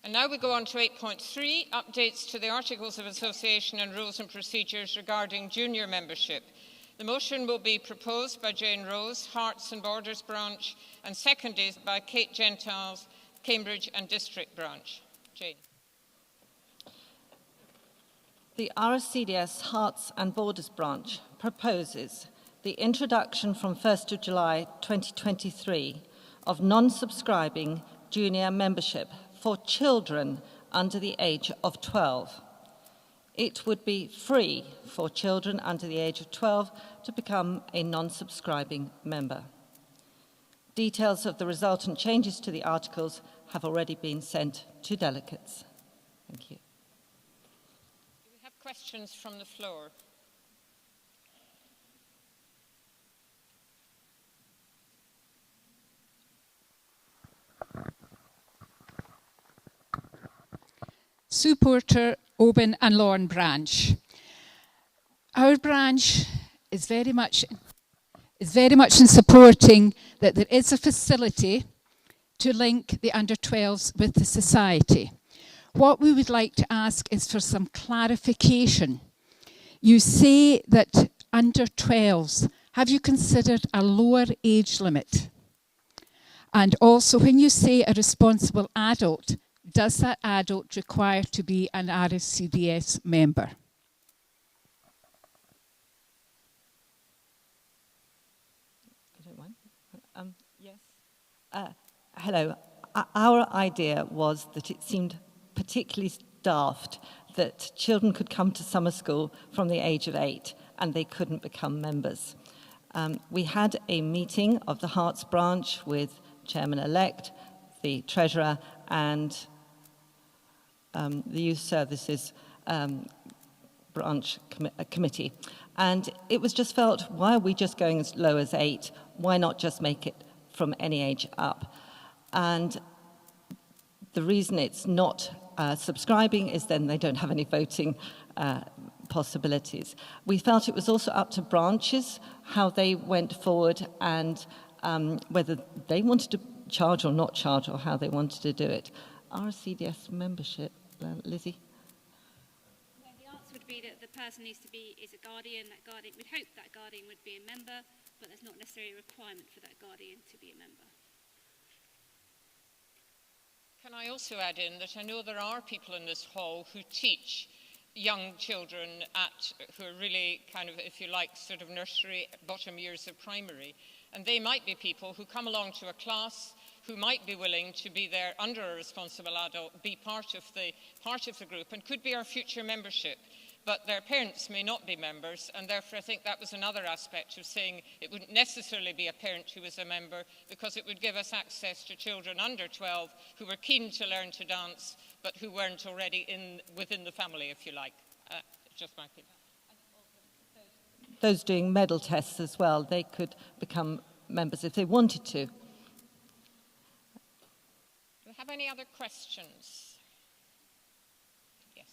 And now we go on to 8.3, updates to the Articles of Association and Rules and Procedures regarding junior membership. The motion will be proposed by Jane Rose, Hearts and Borders Branch, and seconded by Kate Gentiles, Cambridge and District Branch. Jane. The RSCDS Hearts and Borders Branch proposes the introduction from 1st of July 2023 of non-subscribing junior membership for children under the age of 12. It would be free for children under the age of 12 to become a non-subscribing member. Details of the resultant changes to the articles have already been sent to delegates. Thank you. Do we have questions from the floor? Sue Porter, Oban and Lorne branch. Our branch is very much in supporting that there is a facility to link the under-12s with the society. What we would like to ask is for some clarification. You say that under-12s, have you considered a lower age limit? And also, when you say a responsible adult, does that adult require to be an RSCDS member? I don't mind. Yes. Hello. Our idea was that it seemed particularly daft that children could come to summer school from the age of 8 and they couldn't become members. We had a meeting of the Hearts branch with Chairman-elect, the Treasurer, and the Youth Services branch committee. And it was just felt, why are we just going as low as 8? Why not just make it from any age up? And the reason it's not subscribing is then they don't have any voting possibilities. We felt it was also up to branches how they went forward and whether they wanted to charge or not charge, or how they wanted to do it. RCDS membership, Lizzie? Well, the answer would be that the person needs to be is a guardian. That guardian, we'd hope that guardian would be a member, but there's not necessarily a requirement for that guardian to be a member. Can I also add in that I know there are people in this hall who teach young children who are really kind of, if you like, sort of nursery, bottom years of primary. And they might be people who come along to a class, who might be willing to be there under a responsible adult, be part of the group, and could be our future membership. But their parents may not be members, and therefore I think that was another aspect of saying it wouldn't necessarily be a parent who was a member, because it would give us access to children under 12 who were keen to learn to dance, but who weren't already within the family, if you like. Just my opinion. Those doing medal tests as well, they could become members if they wanted to. Do we have any other questions? Yes.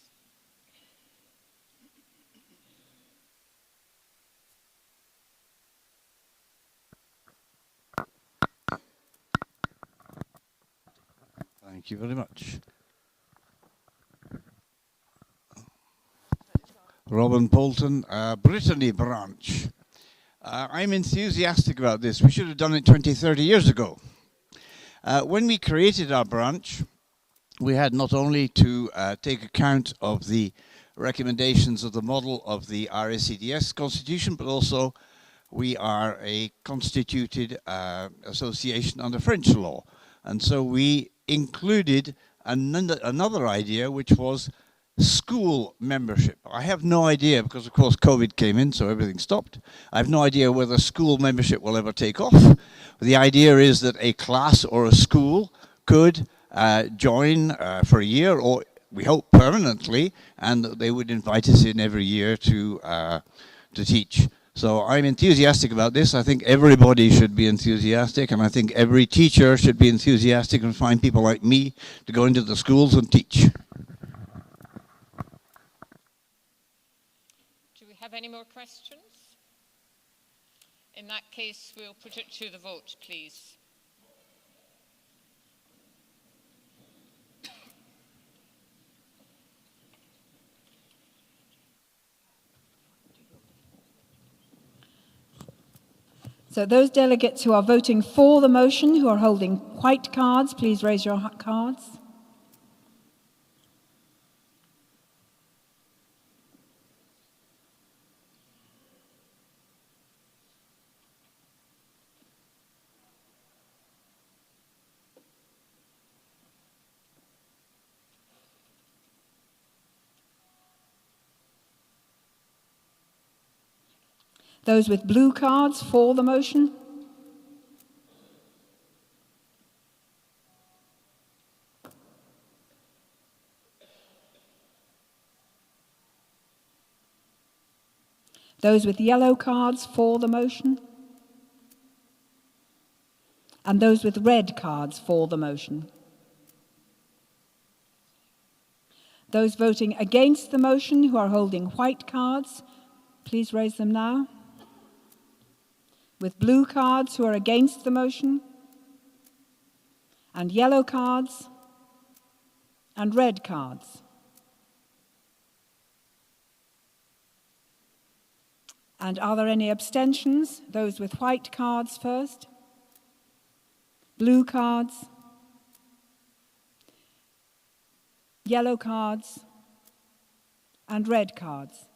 Thank you very much. Robin Poulton, Brittany branch. I'm enthusiastic about this. We should have done it 20, 30 years ago. When we created our branch, we had not only to take account of the recommendations of the model of the RACDS constitution, but also we are a constituted association under French law. And so we included another idea, which was school membership. I have no idea, because of course COVID came in, so everything stopped. I have no idea whether school membership will ever take off. The idea is that a class or a school could join for a year, or we hope permanently, and they would invite us in every year to teach. So I'm enthusiastic about this. I think everybody should be enthusiastic, and I think every teacher should be enthusiastic and find people like me to go into the schools and teach. Do we have any more questions? In that case, we'll put it to the vote, please. So those delegates who are voting for the motion, who are holding white cards, please raise your cards. Those with blue cards for the motion. Those with yellow cards for the motion. And those with red cards for the motion. Those voting against the motion who are holding white cards, please raise them now. With blue cards who are against the motion, and yellow cards, and red cards. And are there any abstentions? Those with white cards first. Blue cards. Yellow cards. And red cards.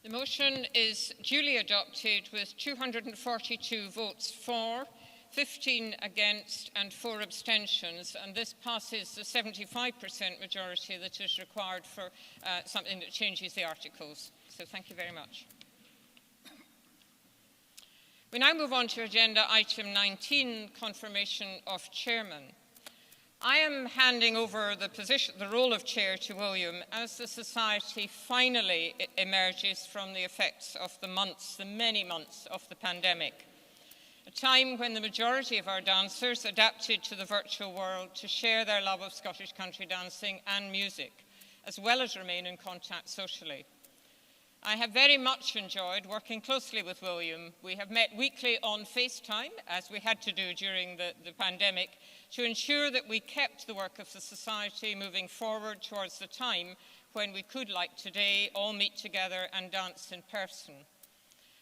The motion is duly adopted with 242 votes for, 15 against and 4 abstentions, and this passes the 75% majority that is required for something that changes the articles. So thank you very much. We now move on to agenda item 19, confirmation of chairman. I am handing over the role of chair to William as the Society finally emerges from the effects of the many months of the pandemic. A time when the majority of our dancers adapted to the virtual world to share their love of Scottish country dancing and music, as well as remain in contact socially. I have very much enjoyed working closely with William. We have met weekly on FaceTime, as we had to do during the pandemic, to ensure that we kept the work of the Society moving forward towards the time when we could, like today, all meet together and dance in person.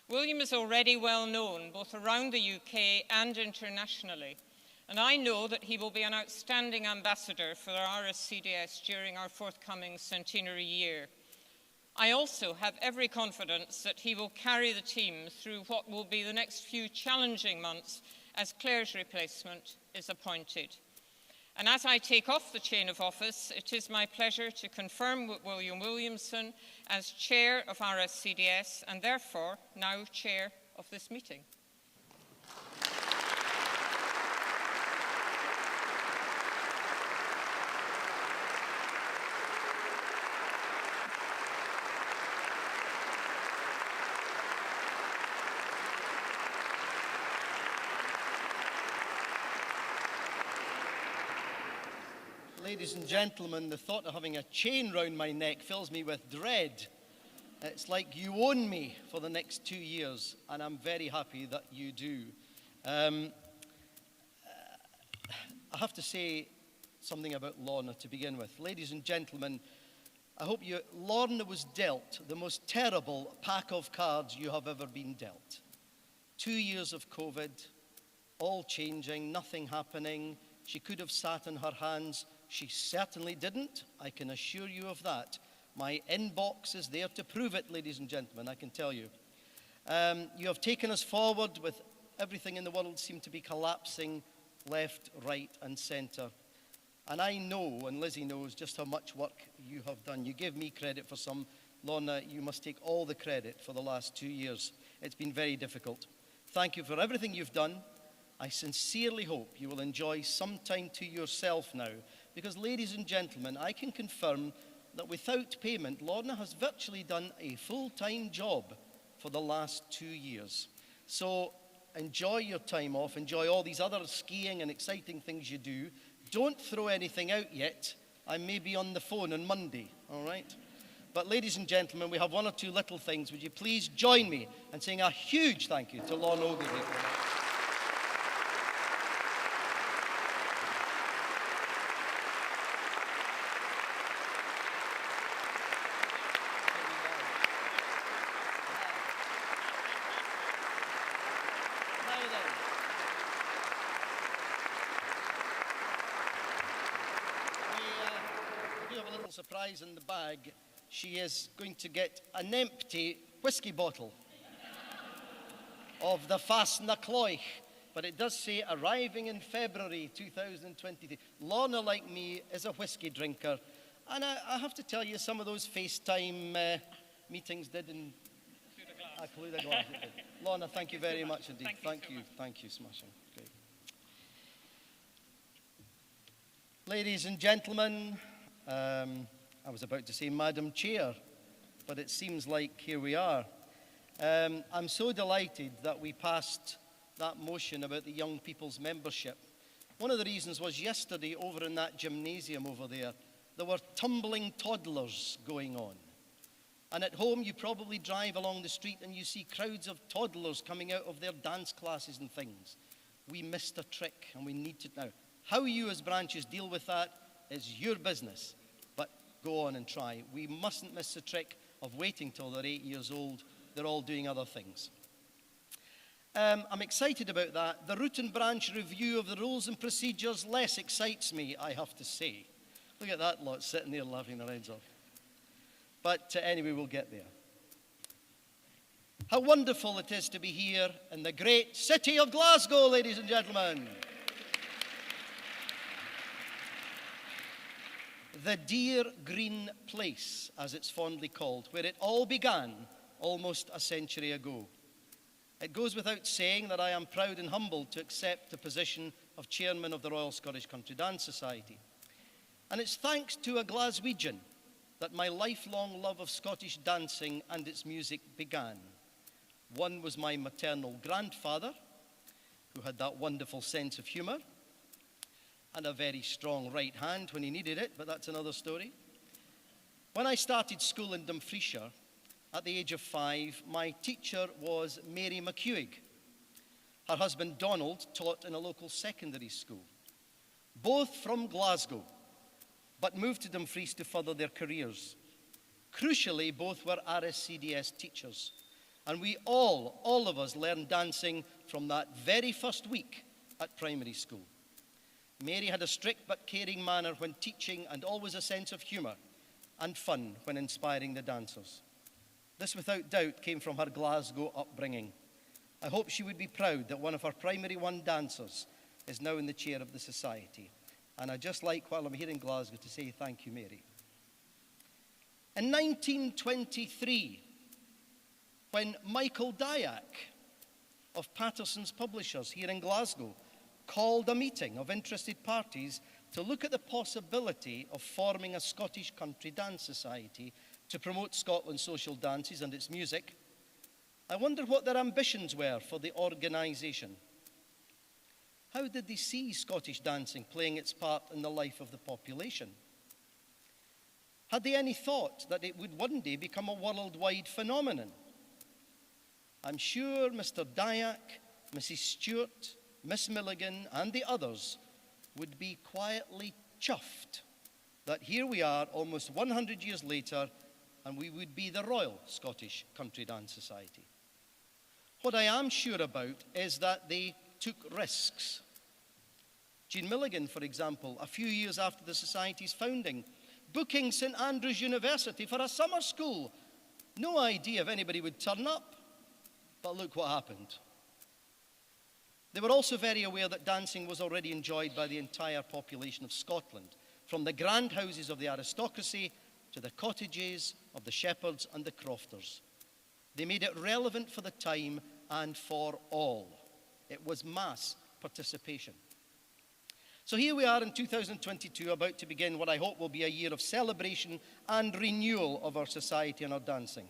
William is already well known, both around the UK and internationally, and I know that he will be an outstanding ambassador for our RSCDS during our forthcoming centenary year. I also have every confidence that he will carry the team through what will be the next few challenging months as Claire's replacement is appointed. And as I take off the chain of office, it is my pleasure to confirm William Williamson as Chair of RSCDS and therefore now Chair of this meeting. Ladies and gentlemen, the thought of having a chain round my neck fills me with dread. It's like you own me for the next 2 years, and I'm very happy that you do. I have to say something about Lorna to begin with. Ladies and gentlemen, I hope Lorna was dealt the most terrible pack of cards you have ever been dealt. 2 years of COVID, all changing, nothing happening. She could have sat on her hands. She certainly didn't. I can assure you of that. My inbox is there to prove it, ladies and gentlemen, I can tell you. You have taken us forward with everything in the world seemed to be collapsing left, right and centre. And I know, and Lizzie knows, just how much work you have done. You give me credit for some. Lorna, you must take all the credit for the last 2 years. It's been very difficult. Thank you for everything you've done. I sincerely hope you will enjoy some time to yourself now, because, ladies and gentlemen, I can confirm that without payment, Lorna has virtually done a full-time job for the last 2 years. So enjoy your time off, enjoy all these other skiing and exciting things you do. Don't throw anything out yet. I may be on the phone on Monday, all right? But ladies and gentlemen, we have one or two little things. Would you please join me in saying a huge thank you to Lorna Ogilvie. Surprise in the bag. She is going to get an empty whiskey bottle of the Fastnacloich, but it does say arriving in February 2023. Lorna, like me, is a whiskey drinker, and I have to tell you, some of those FaceTime meetings did include a glass. Lorna, thank you very much indeed. Thank you, smashing. Great. Ladies and gentlemen, I was about to say Madam Chair, but it seems like here we are. I'm so delighted that we passed that motion about the young people's membership. One of the reasons was yesterday over in that gymnasium over there were tumbling toddlers going on. And at home you probably drive along the street and you see crowds of toddlers coming out of their dance classes and things. We missed a trick and we need to now. How you as branches deal with that is your business. Go on and try. We mustn't miss the trick of waiting till they're 8 years old. They're all doing other things. I'm excited about that. The root and branch review of the rules and procedures less excites me, I have to say. Look at that lot sitting there laughing their heads off. But anyway, we'll get there. How wonderful it is to be here in the great city of Glasgow, ladies and gentlemen. The dear green place, as it's fondly called, where it all began almost a century ago. It goes without saying that I am proud and humbled to accept the position of chairman of the Royal Scottish Country Dance Society. And it's thanks to a Glaswegian that my lifelong love of Scottish dancing and its music began. One was my maternal grandfather, who had that wonderful sense of humour and a very strong right hand when he needed it, but that's another story. When I started school in Dumfriesshire, at the age of 5, my teacher was Mary McHugh. Her husband Donald taught in a local secondary school. Both from Glasgow, but moved to Dumfries to further their careers. Crucially, both were RSCDS teachers. And we all of us learned dancing from that very first week at primary school. Mary had a strict but caring manner when teaching and always a sense of humour and fun when inspiring the dancers. This without doubt came from her Glasgow upbringing. I hope she would be proud that one of her primary one dancers is now in the chair of the society. And I'd just like, while I'm here in Glasgow, to say thank you, Mary. In 1923, when Michael Dyack of Patterson's Publishers here in Glasgow called a meeting of interested parties to look at the possibility of forming a Scottish country dance society to promote Scotland's social dances and its music, I wondered what their ambitions were for the organisation. How did they see Scottish dancing playing its part in the life of the population? Had they any thought that it would one day become a worldwide phenomenon? I'm sure Mr. Dyack, Mrs. Stewart, Miss Milligan and the others would be quietly chuffed that here we are almost 100 years later and we would be the Royal Scottish Country Dance Society. What I am sure about is that they took risks. Jean Milligan, for example, a few years after the Society's founding, booking St Andrews University for a summer school. No idea if anybody would turn up, but look what happened. They were also very aware that dancing was already enjoyed by the entire population of Scotland, from the grand houses of the aristocracy to the cottages of the shepherds and the crofters. They made it relevant for the time and for all. It was mass participation. So here we are in 2022, about to begin what I hope will be a year of celebration and renewal of our society and our dancing.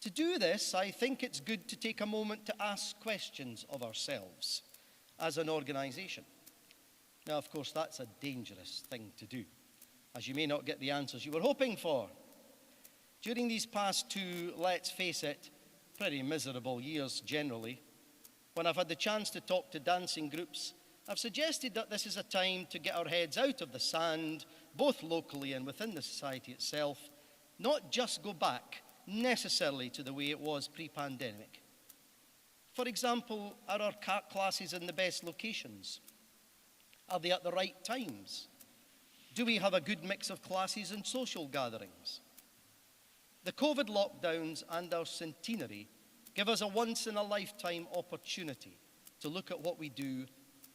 To do this, I think it's good to take a moment to ask questions of ourselves as an organisation. Now, of course, that's a dangerous thing to do, as you may not get the answers you were hoping for. During these past 2, let's face it, pretty miserable years generally, when I've had the chance to talk to dancing groups, I've suggested that this is a time to get our heads out of the sand, both locally and within the society itself, not just go back necessarily to the way it was pre-pandemic. For example, are our classes in the best locations? Are they at the right times? Do we have a good mix of classes and social gatherings? The COVID lockdowns and our centenary give us a once-in-a-lifetime opportunity to look at what we do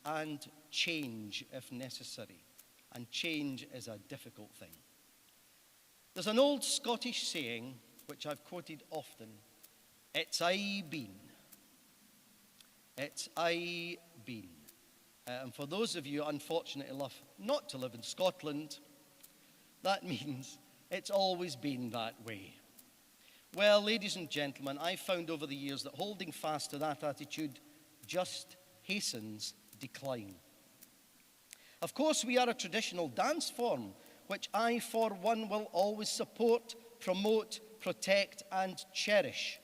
and change if necessary. And change is a difficult thing. There's an old Scottish saying, which I've quoted often, "It's aye been." It's aye been. And for those of you unfortunate enough not to live in Scotland, that means it's always been that way. Well, ladies and gentlemen, I've found over the years that holding fast to that attitude just hastens decline. Of course, we are a traditional dance form, which I, for one, will always support, promote, protect and cherish.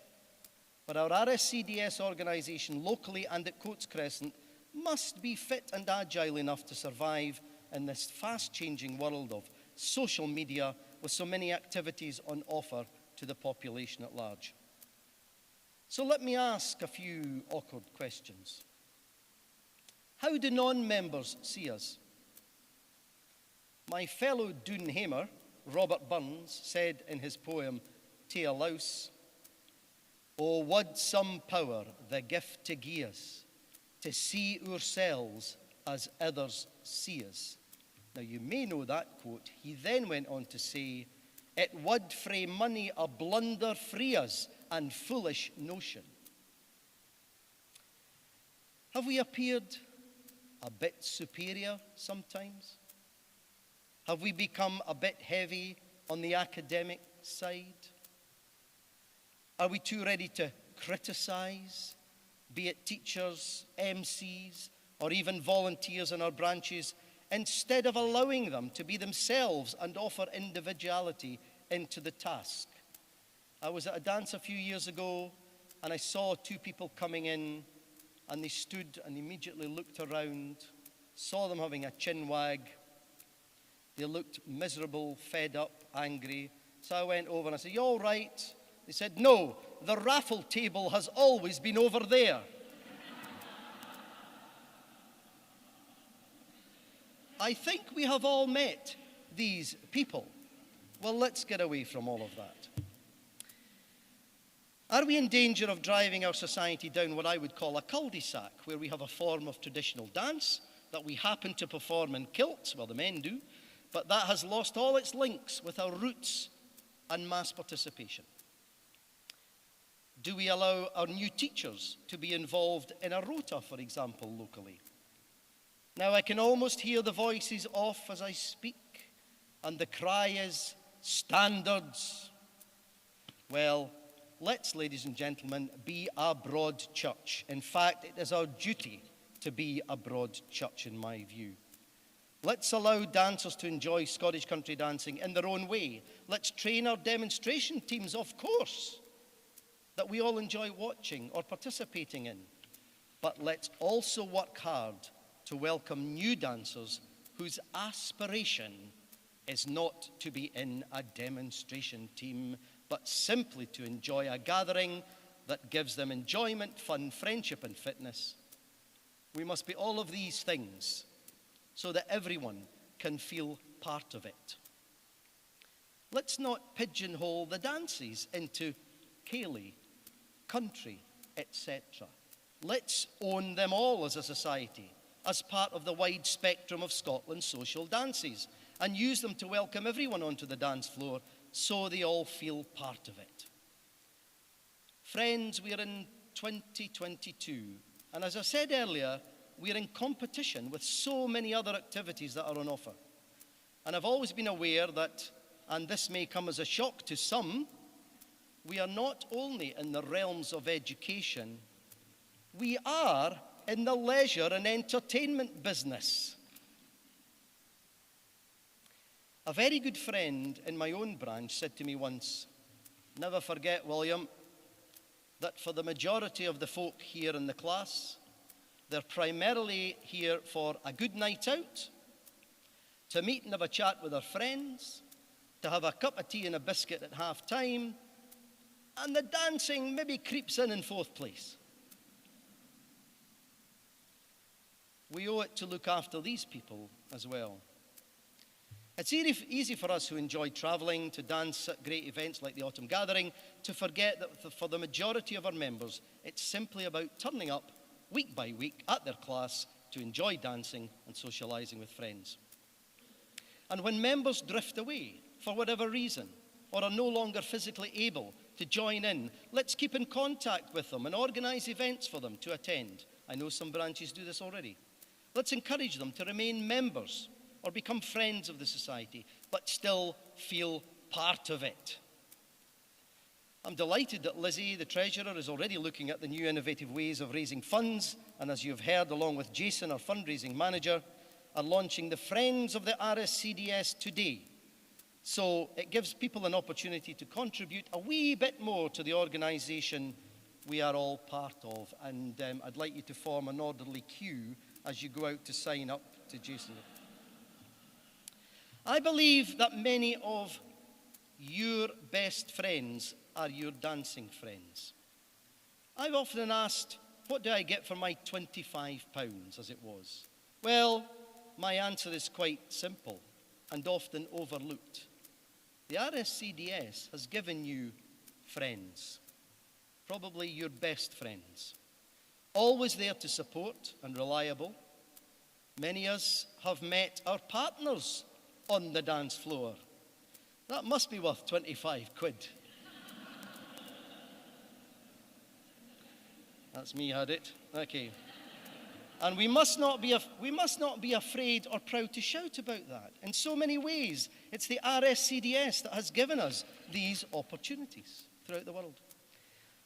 But our RSCDS organisation locally and at Coates Crescent must be fit and agile enough to survive in this fast-changing world of social media with so many activities on offer to the population at large. So let me ask a few awkward questions. How do non-members see us? My fellow Doonhamer, Robert Burns, said in his poem, "Tae a Louse," Oh, would some power the gift to gie us, to see ourselves as others see us. Now you may know that quote. He then went on to say, it would frae money a blunder free us and foolish notion. Have we appeared a bit superior sometimes? Have we become a bit heavy on the academic side? Are we too ready to criticize, be it teachers, MCs, or even volunteers in our branches, instead of allowing them to be themselves and offer individuality into the task? I was at a dance a few years ago, and I saw two people coming in, and they stood and immediately looked around, saw them having a chin wag. They looked miserable, fed up, angry. So I went over and I said, you all right? They said, no, the raffle table has always been over there. I think we have all met these people. Well, let's get away from all of that. Are we in danger of driving our society down what I would call a cul-de-sac, where we have a form of traditional dance that we happen to perform in kilts, well, the men do, but that has lost all its links with our roots and mass participation? Do we allow our new teachers to be involved in a rota, for example, locally? Now I can almost hear the voices off as I speak, and the cry is, standards. Well, let's, ladies and gentlemen, be a broad church. In fact, it is our duty to be a broad church, in my view. Let's allow dancers to enjoy Scottish country dancing in their own way. Let's train our demonstration teams, of course, that we all enjoy watching or participating in. But let's also work hard to welcome new dancers whose aspiration is not to be in a demonstration team, but simply to enjoy a gathering that gives them enjoyment, fun, friendship, and fitness. We must be all of these things so that everyone can feel part of it. Let's not pigeonhole the dances into Cayley, country, etc. Let's own them all as a society, as part of the wide spectrum of Scotland's social dances, and use them to welcome everyone onto the dance floor so they all feel part of it. Friends, we're in 2022, and as I said earlier, we're in competition with so many other activities that are on offer. And I've always been aware that, and this may come as a shock to some, we are not only in the realms of education, we are in the leisure and entertainment business. A very good friend in my own branch said to me once, never forget, William, that for the majority of the folk here in the class, they're primarily here for a good night out, to meet and have a chat with their friends, to have a cup of tea and a biscuit at half time, and the dancing maybe creeps in fourth place. We owe it to look after these people as well. It's easy for us who enjoy travelling to dance at great events like the Autumn Gathering to forget that for the majority of our members, it's simply about turning up week by week at their class to enjoy dancing and socialising with friends. And when members drift away for whatever reason, or are no longer physically able to join in, let's keep in contact with them and organise events for them to attend. I know some branches do this already. Let's encourage them to remain members or become friends of the society, but still feel part of it. I'm delighted that Lizzie, the Treasurer, is already looking at the new innovative ways of raising funds, and as you've heard, along with Jason, our fundraising manager, are launching the Friends of the RSCDS today. So it gives people an opportunity to contribute a wee bit more to the organisation we are all part of. And I'd like you to form an orderly queue as you go out to sign up to Jason. I believe that many of your best friends are your dancing friends. I've often asked, what do I get for my £25, as it was? Well, my answer is quite simple and often overlooked. The RSCDS has given you friends. probably your best friends. Always there to support and reliable. Many of us have met our partners on the dance floor. That must be worth 25 quid. That's me had it. Okay. And we must not be afraid or proud to shout about that. In so many ways, it's the RSCDS that has given us these opportunities throughout the world.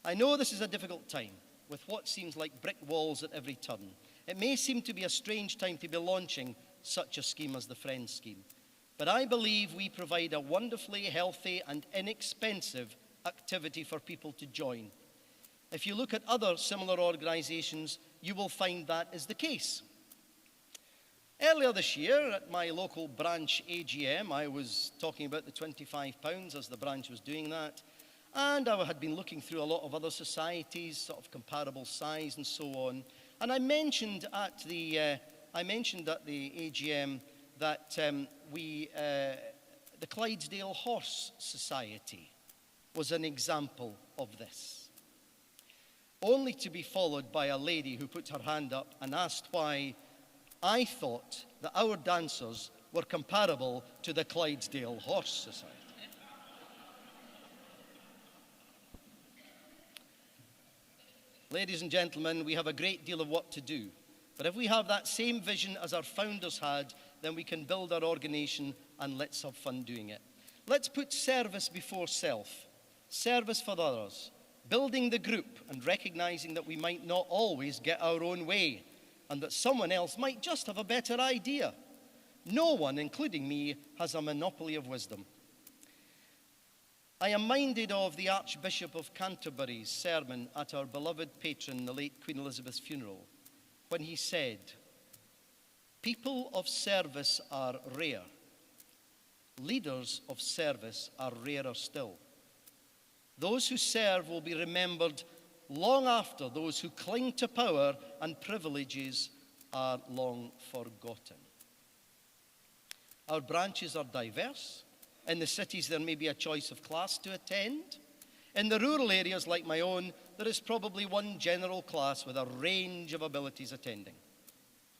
I know this is a difficult time, with what seems like brick walls at every turn. It may seem to be a strange time to be launching such a scheme as the Friends scheme, but I believe we provide a wonderfully healthy and inexpensive activity for people to join. If you look at other similar organisations, you will find that is the case. Earlier this year, at my local branch AGM, I was talking about the £25 as the branch was doing that, and I had been looking through a lot of other societies, sort of comparable size and so on. And I mentioned at the AGM that the Clydesdale Horse Society was an example of this. Only to be followed by a lady who put her hand up and asked why I thought that our dancers were comparable to the Clydesdale Horse Society. Ladies and gentlemen, we have a great deal of work to do. But if we have that same vision as our founders had, then we can build our organisation and let's have fun doing it. Let's put service before self, service for others, building the group and recognising that we might not always get our own way and that someone else might just have a better idea. No one, including me, has a monopoly of wisdom. I am minded of the Archbishop of Canterbury's sermon at our beloved patron, the late Queen Elizabeth's funeral, when he said, "People of service are rare. Leaders of service are rarer still. Those who serve will be remembered long after those who cling to power and privileges are long forgotten." Our branches are diverse. In the cities, there may be a choice of class to attend. In the rural areas like my own, there is probably one general class with a range of abilities attending.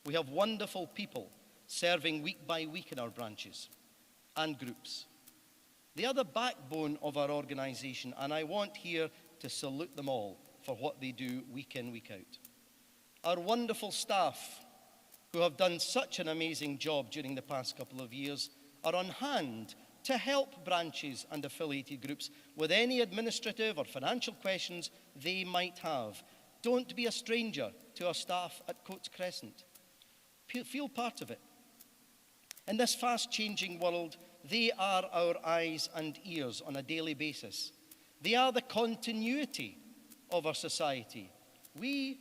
We have wonderful people serving week by week in our branches and groups. They are the backbone of our organisation, and I want here to salute them all for what they do week in, week out. Our wonderful staff, who have done such an amazing job during the past couple of years, are on hand to help branches and affiliated groups with any administrative or financial questions they might have. Don't be a stranger to our staff at Coates Crescent. Feel part of it. In this fast-changing world, they are our eyes and ears on a daily basis. They are the continuity of our society. We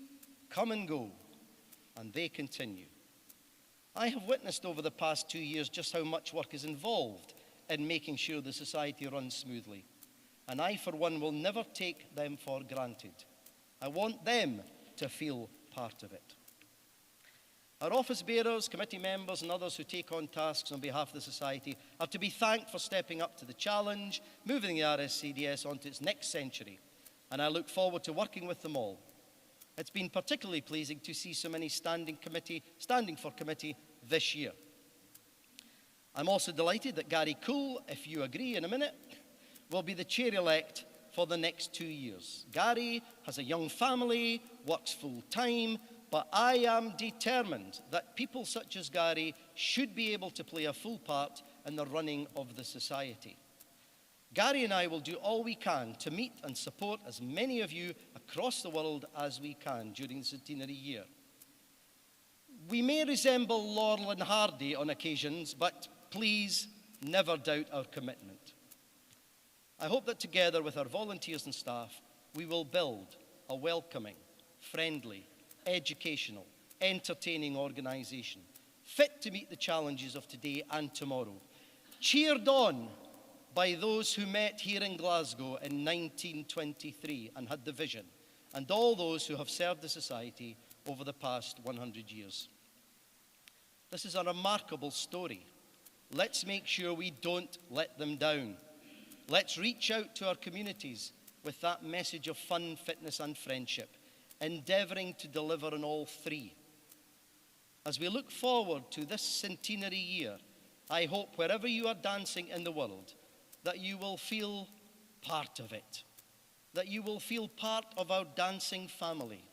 come and go, and they continue. I have witnessed over the past 2 years just how much work is involved in making sure the society runs smoothly. And I, for one, will never take them for granted. I want them to feel part of it. Our office bearers, committee members, and others who take on tasks on behalf of the society are to be thanked for stepping up to the challenge, moving the RSCDS onto its next century. And I look forward to working with them all. It's been particularly pleasing to see so many standing for committee this year. I'm also delighted that Gary Cool, if you agree in a minute, will be the chair-elect for the next 2 years. Gary has a young family, works full-time, but I am determined that people such as Gary should be able to play a full part in the running of the society. Gary and I will do all we can to meet and support as many of you across the world as we can during the centenary year. We may resemble Laurel and Hardy on occasions, but please never doubt our commitment. I hope that together with our volunteers and staff, we will build a welcoming, friendly, educational, entertaining organisation, fit to meet the challenges of today and tomorrow, cheered on by those who met here in Glasgow in 1923 and had the vision, and all those who have served the society over the past 100 years. This is a remarkable story. Let's make sure we don't let them down. Let's reach out to our communities with that message of fun, fitness and friendship, endeavouring to deliver on all three. As we look forward to this centenary year, I hope wherever you are dancing in the world, that you will feel part of it, that you will feel part of our dancing family,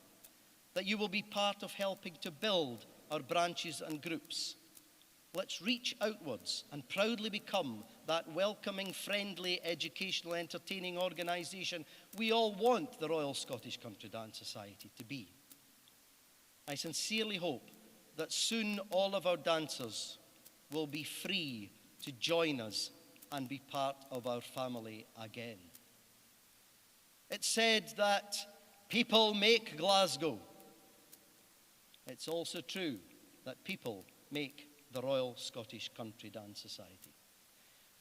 that you will be part of helping to build our branches and groups. Let's reach outwards and proudly become that welcoming, friendly, educational, entertaining organisation we all want the Royal Scottish Country Dance Society to be. I sincerely hope that soon all of our dancers will be free to join us and be part of our family again. It's said that people make Glasgow. It's also true that people make the Royal Scottish Country Dance Society.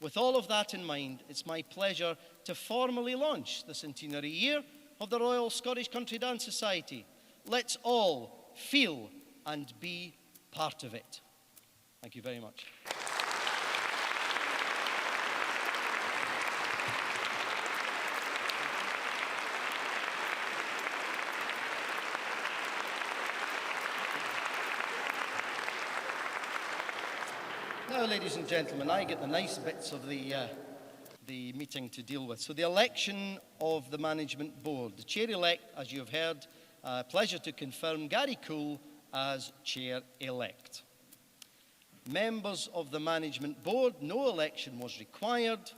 With all of that in mind, it's my pleasure to formally launch the centenary year of the Royal Scottish Country Dance Society. Let's all feel and be part of it. Thank you very much. Now, ladies and gentlemen, I get the nice bits of the meeting to deal with. So the election of the Management Board. The Chair-elect, as you have heard, pleasure to confirm Gary Cool as Chair-elect. Members of the Management Board, no election was required,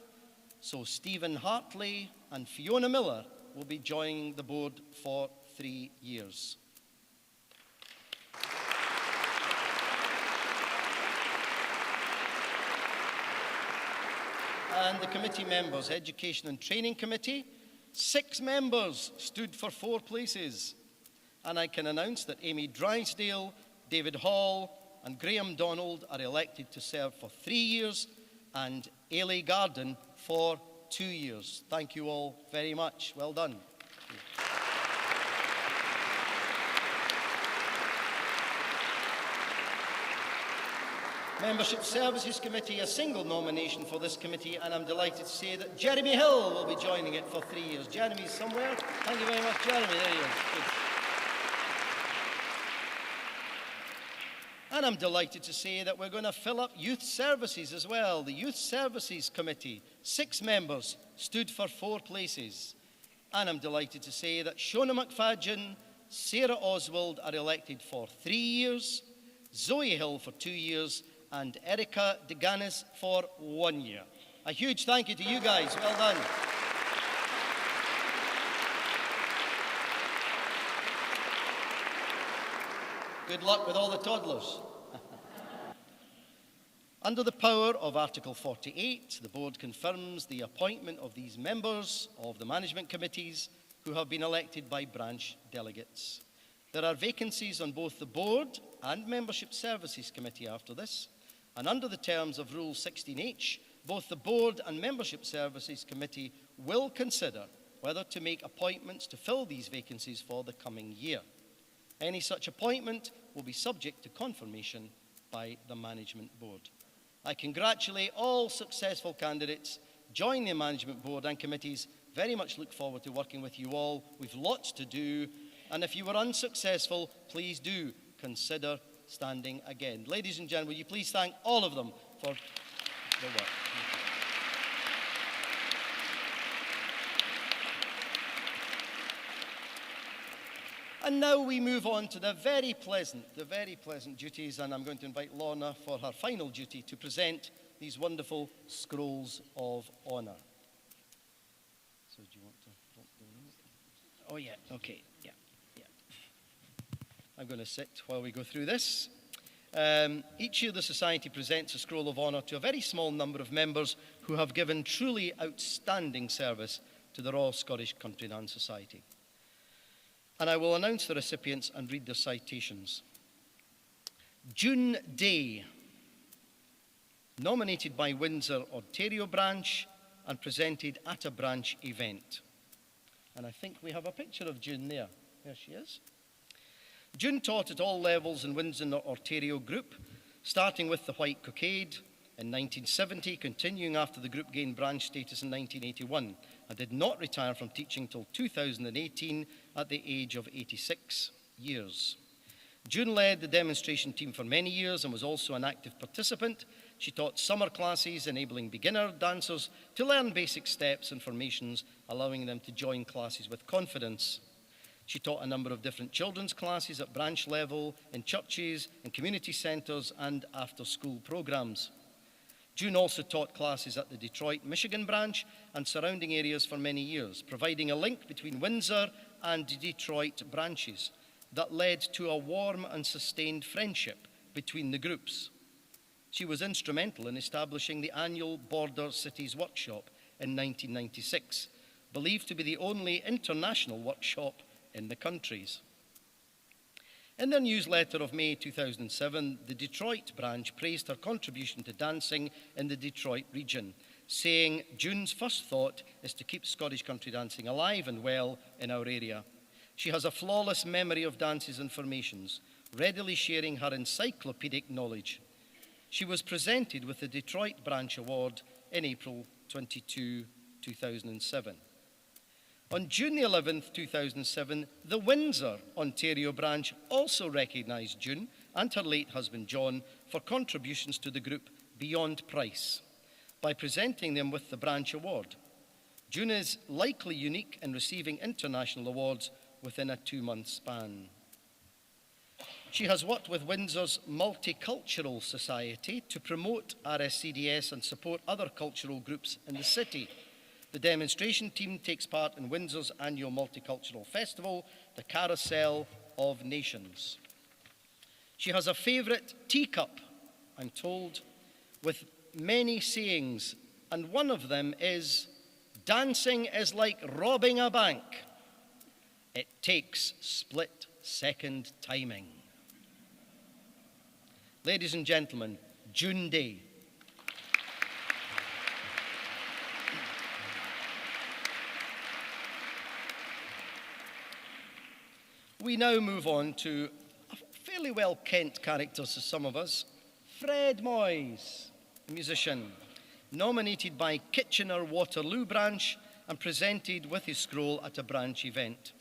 so Stephen Hartley and Fiona Miller will be joining the board for 3 years. And the committee members, Education and Training Committee, 6 members stood for 4 places. And I can announce that Amy Drysdale, David Hall and Graham Donald are elected to serve for 3 years, and Ailey Garden for 2 years. Thank you all very much. Well done. Membership Services Committee, a single nomination for this committee, and I'm delighted to say that Jeremy Hill will be joining it for 3 years. Jeremy's somewhere. Thank you very much, Jeremy. There he is. Good. And I'm delighted to say that we're going to fill up Youth Services as well. The Youth Services Committee, 6 members, stood for 4 places. And I'm delighted to say that Shona McFadgen, Sarah Oswald are elected for 3 years, Zoe Hill for 2 years, and Erica DeGanis for 1 year. A huge thank you to you guys. Well done. Good luck with all the toddlers. Under the power of Article 48, the board confirms the appointment of these members of the management committees who have been elected by branch delegates. There are vacancies on both the board and Membership Services Committee after this, and under the terms of Rule 16H, both the board and Membership Services Committee will consider whether to make appointments to fill these vacancies for the coming year. Any such appointment will be subject to confirmation by the Management Board. I congratulate all successful candidates, join the Management Board and committees. Very much look forward to working with you all. We've lots to do, and if you were unsuccessful, please do consider standing again. Ladies and gentlemen, will you please thank all of them for their work. And now we move on to the very pleasant duties, and I'm going to invite Lorna for her final duty to present these wonderful scrolls of honour. So do you want to talk to them? Oh yeah, okay, yeah. I'm going to sit while we go through this. Each year the Society presents a scroll of honour to a very small number of members who have given truly outstanding service to the Royal Scottish Country Dance Society. And I will announce the recipients and read their citations. June Day, nominated by Windsor Ontario branch and presented at a branch event. And I think we have a picture of June there. There she is. June taught at all levels in Windsor Ontario group, starting with the White Cockade, in 1970, continuing after the group gained branch status in 1981, and did not retire from teaching till 2018 at the age of 86 years. June led the demonstration team for many years and was also an active participant. She taught summer classes, enabling beginner dancers to learn basic steps and formations, allowing them to join classes with confidence. She taught a number of different children's classes at branch level, in churches, in community centres and after-school programmes. June also taught classes at the Detroit, Michigan branch and surrounding areas for many years, providing a link between Windsor and Detroit branches that led to a warm and sustained friendship between the groups. She was instrumental in establishing the annual Border Cities Workshop in 1996, believed to be the only international workshop in the countries. In their newsletter of May 2007, the Detroit branch praised her contribution to dancing in the Detroit region, saying, "June's first thought is to keep Scottish country dancing alive and well in our area. She has a flawless memory of dances and formations, readily sharing her encyclopedic knowledge." She was presented with the Detroit Branch Award in April 22, 2007. On June the 11th, 2007, the Windsor, Ontario branch also recognised June and her late husband John for contributions to the group beyond price by presenting them with the Branch Award. June is likely unique in receiving international awards within a 2-month span. She has worked with Windsor's Multicultural Society to promote RSCDS and support other cultural groups in the city. The demonstration team takes part in Windsor's annual multicultural festival, the Carousel of Nations. She has a favourite teacup, I'm told, with many sayings, and one of them is, "Dancing is like robbing a bank. It takes split-second timing." Ladies and gentlemen, June Day. We now move on to a fairly well-kent character to some of us, Fred Moyes, a musician, nominated by Kitchener-Waterloo branch and presented with his scroll at a branch event.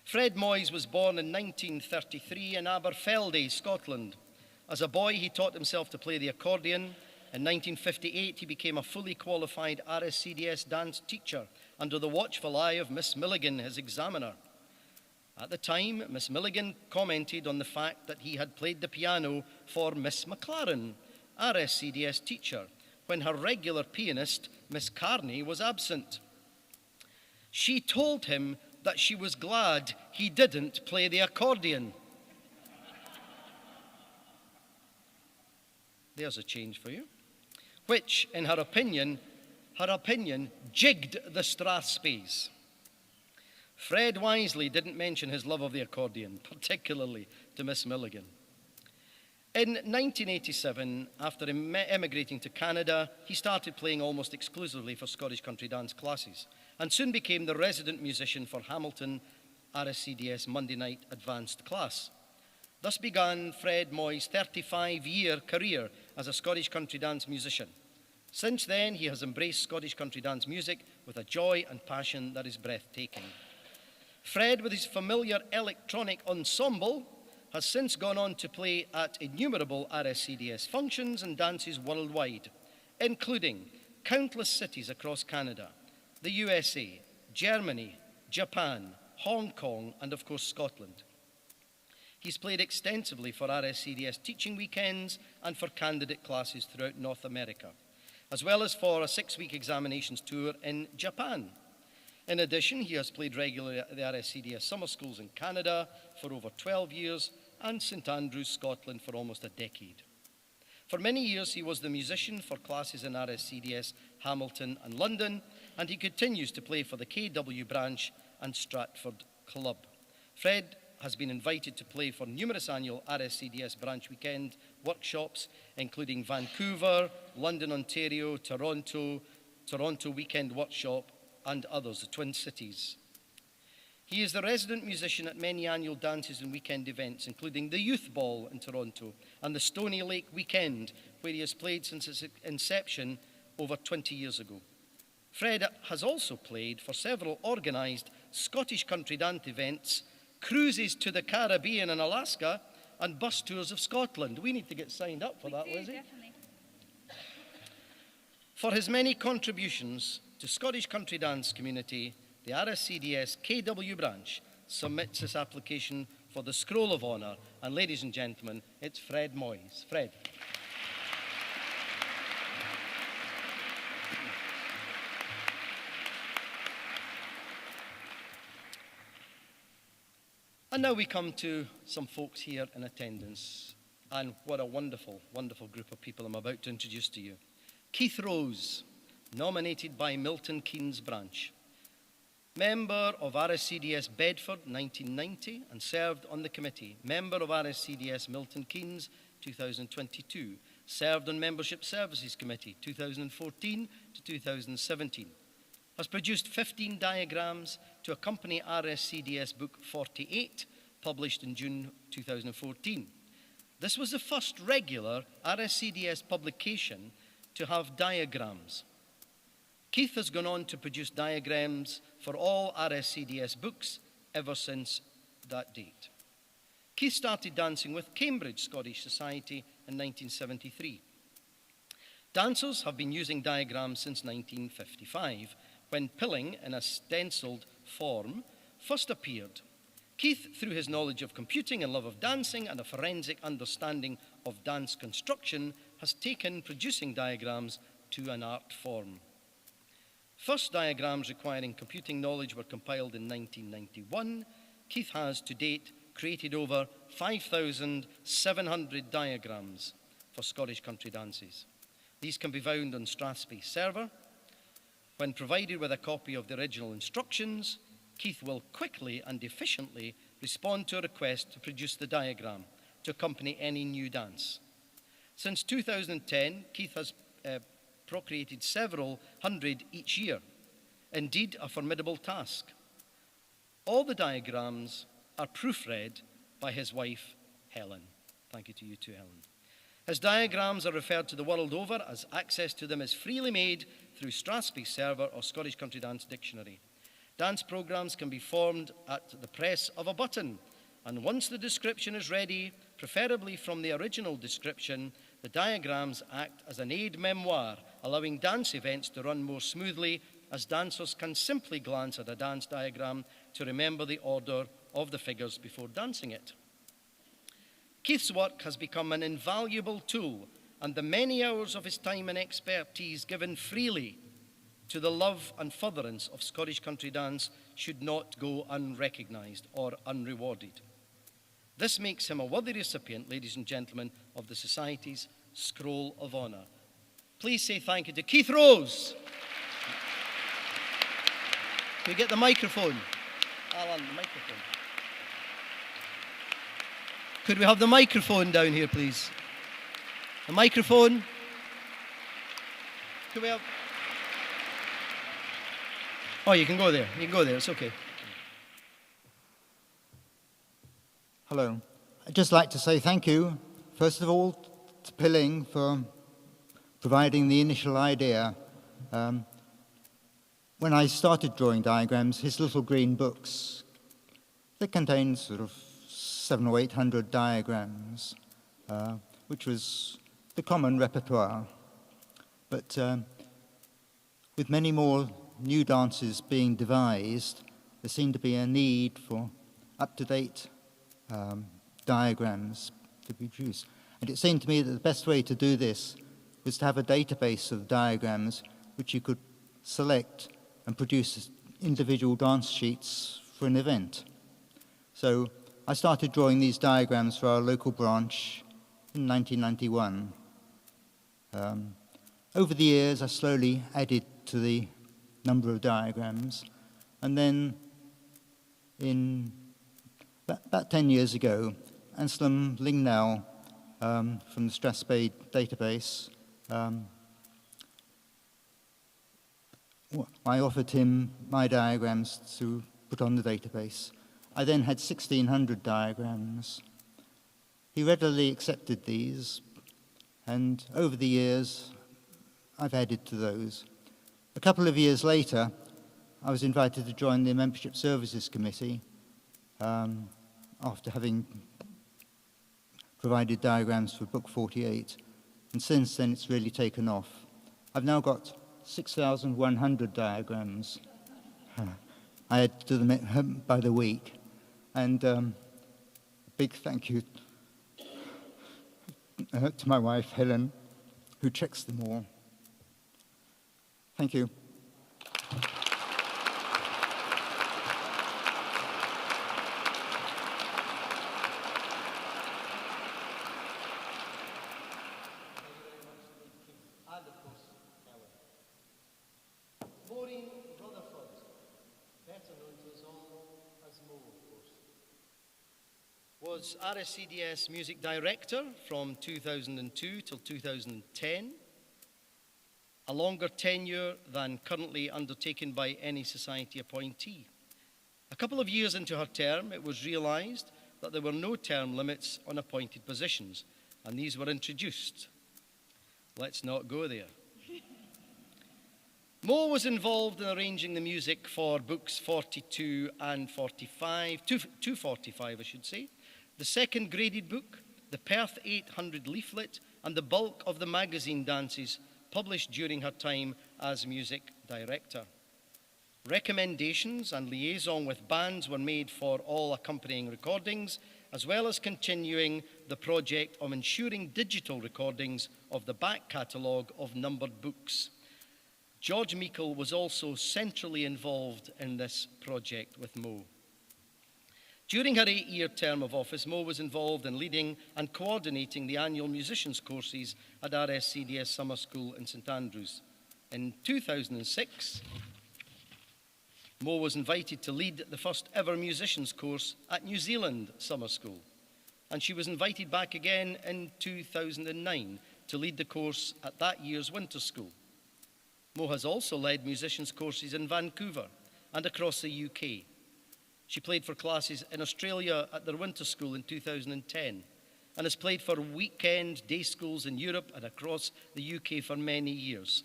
Fred Moyes was born in 1933 in Aberfeldy, Scotland. As a boy, he taught himself to play the accordion. In 1958, he became a fully qualified RSCDS dance teacher under the watchful eye of Miss Milligan, his examiner. At the time, Miss Milligan commented on the fact that he had played the piano for Miss McLaren, RSCDS teacher, when her regular pianist, Miss Carney, was absent. She told him that she was glad he didn't play the accordion. There's a change for you. Which, in her opinion, jigged the Strathspeys. Fred wisely didn't mention his love of the accordion, particularly to Miss Milligan. In 1987, after emigrating to Canada, he started playing almost exclusively for Scottish country dance classes and soon became the resident musician for Hamilton RSCDS Monday Night Advanced Class. Thus began Fred Moyes' 35-year career as a Scottish country dance musician. Since then, he has embraced Scottish country dance music with a joy and passion that is breathtaking. Fred, with his familiar electronic ensemble, has since gone on to play at innumerable RSCDS functions and dances worldwide, including countless cities across Canada, the USA, Germany, Japan, Hong Kong, and of course Scotland. He's played extensively for RSCDS teaching weekends and for candidate classes throughout North America, as well as for a 6-week examinations tour in Japan. In addition, he has played regularly at the RSCDS summer schools in Canada for over 12 years and St Andrews, Scotland for almost a decade. For many years, he was the musician for classes in RSCDS Hamilton and London, and he continues to play for the KW branch and Stratford Club. Fred has been invited to play for numerous annual RSCDS branch weekend workshops, including Vancouver, London, Ontario, Toronto Weekend Workshop, and others, the Twin Cities. He is the resident musician at many annual dances and weekend events, including the Youth Ball in Toronto and the Stony Lake Weekend, where he has played since its inception over 20 years ago. Fred has also played for several organised Scottish country dance events, cruises to the Caribbean and Alaska, and bus tours of Scotland. We need to get signed up for that, Lizzie. Definitely. For his many contributions to Scottish country dance community, the RSCDS KW branch submits this application for the Scroll of Honour. And ladies and gentlemen, it's Fred Moyes. Fred. And now we come to some folks here in attendance. And what a wonderful, wonderful group of people I'm about to introduce to you. Keith Rose, nominated by Milton Keynes branch. Member of RSCDS Bedford, 1990, and served on the committee. Member of RSCDS Milton Keynes, 2022. Served on Membership Services Committee, 2014 to 2017. Has produced 15 diagrams to accompany RSCDS Book 48, published in June 2014. This was the first regular RSCDS publication to have diagrams. Keith has gone on to produce diagrams for all RSCDS books ever since that date. Keith started dancing with Cambridge Scottish Society in 1973. Dancers have been using diagrams since 1955, when pilling in a stenciled form first appeared. Keith, through his knowledge of computing and love of dancing and a forensic understanding of dance construction, has taken producing diagrams to an art form. First diagrams requiring computing knowledge were compiled in 1991. Keith has, to date, created over 5,700 diagrams for Scottish country dances. These can be found on Strathspey server. When provided with a copy of the original instructions, Keith will quickly and efficiently respond to a request to produce the diagram to accompany any new dance. Since 2010, Keith has procreated several hundred each year. Indeed, a formidable task. All the diagrams are proofread by his wife, Helen. Thank you to you too, Helen. His diagrams are referred to the world over, as access to them is freely made through Strathspey server or Scottish Country Dance Dictionary. Dance programs can be formed at the press of a button, and once the description is ready, preferably from the original description, the diagrams act as an aid memoir, allowing dance events to run more smoothly, as dancers can simply glance at a dance diagram to remember the order of the figures before dancing it. Keith's work has become an invaluable tool, and the many hours of his time and expertise given freely to the love and furtherance of Scottish country dance should not go unrecognised or unrewarded. This makes him a worthy recipient, ladies and gentlemen, of the Society's Scroll of Honour. Please say thank you to Keith Rose. Can we get the microphone? Alan, the microphone. Could we have the microphone down here, please? The microphone. Could we have... Oh, you can go there. You can go there. It's okay. Hello. I'd just like to say thank you, first of all, to Pilling for providing the initial idea. When I started drawing diagrams, his little green books, they contained sort of 700 or 800 diagrams, which was the common repertoire. But with many more new dances being devised, there seemed to be a need for up-to-date diagrams to be produced. And it seemed to me that the best way to do this was to have a database of diagrams which you could select and produce individual dance sheets for an event. So I started drawing these diagrams for our local branch in 1991. Over the years, I slowly added to the number of diagrams, and then in about 10 years ago, Anselm Lingnau from the Strathspey database, I offered him my diagrams to put on the database. I then had 1,600 diagrams. He readily accepted these, And over the years, I've added to those. A couple of years later, I was invited to join the Membership Services Committee after having provided diagrams for Book 48. And since then, it's really taken off. I've now got 6,100 diagrams. I add to them by the week. And a big thank you to my wife, Helen, who checks them all. Thank you. Was RSCDS Music Director from 2002 till 2010, a longer tenure than currently undertaken by any society appointee. A couple of years into her term, it was realised that there were no term limits on appointed positions, and these were introduced. Let's not go there. Mo was involved in arranging the music for books 42 and 45, 245 I should say, the second graded book, the Perth 800 leaflet, and the bulk of the magazine dances published during her time as music director. Recommendations and liaison with bands were made for all accompanying recordings, as well as continuing the project of ensuring digital recordings of the back catalogue of numbered books. George Meikle was also centrally involved in this project with Mo. During her 8-year term of office, Mo was involved in leading and coordinating the annual musicians courses at RSCDS Summer School in St Andrews. In 2006, Mo was invited to lead the first ever musicians course at New Zealand Summer School. And she was invited back again in 2009 to lead the course at that year's winter school. Mo has also led musicians courses in Vancouver and across the UK. She played for classes in Australia at their winter school in 2010 and has played for weekend day schools in Europe and across the UK for many years.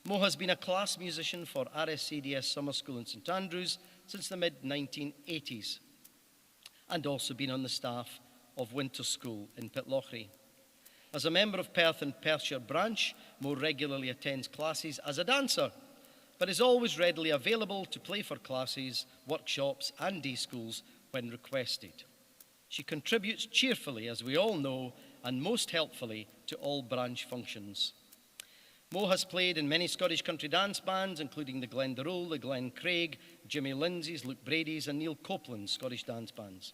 Mo has been a class musician for RSCDS Summer School in St Andrews since the mid-1980s and also been on the staff of Winter School in Pitlochry. As a member of Perth and Perthshire branch, Mo regularly attends classes as a dancer, but is always readily available to play for classes, workshops and day schools when requested. She contributes cheerfully, as we all know, and most helpfully to all branch functions. Mo has played in many Scottish country dance bands, including the Glendarool, the Glen Craig, Jimmy Lindsay's, Luke Brady's and Neil Copeland's Scottish dance bands.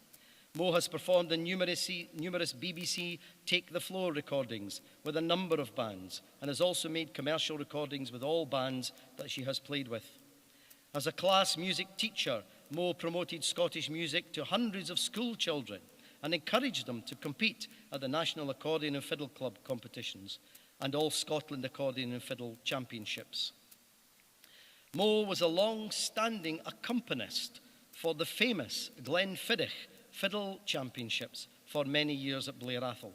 Mo has performed in numerous BBC Take the Floor recordings with a number of bands and has also made commercial recordings with all bands that she has played with. As a class music teacher, Mo promoted Scottish music to hundreds of school children and encouraged them to compete at the National Accordion and Fiddle Club competitions and All Scotland Accordion and Fiddle Championships. Mo was a long-standing accompanist for the famous Glenfiddich Fiddle Championships for many years at Blair Athol.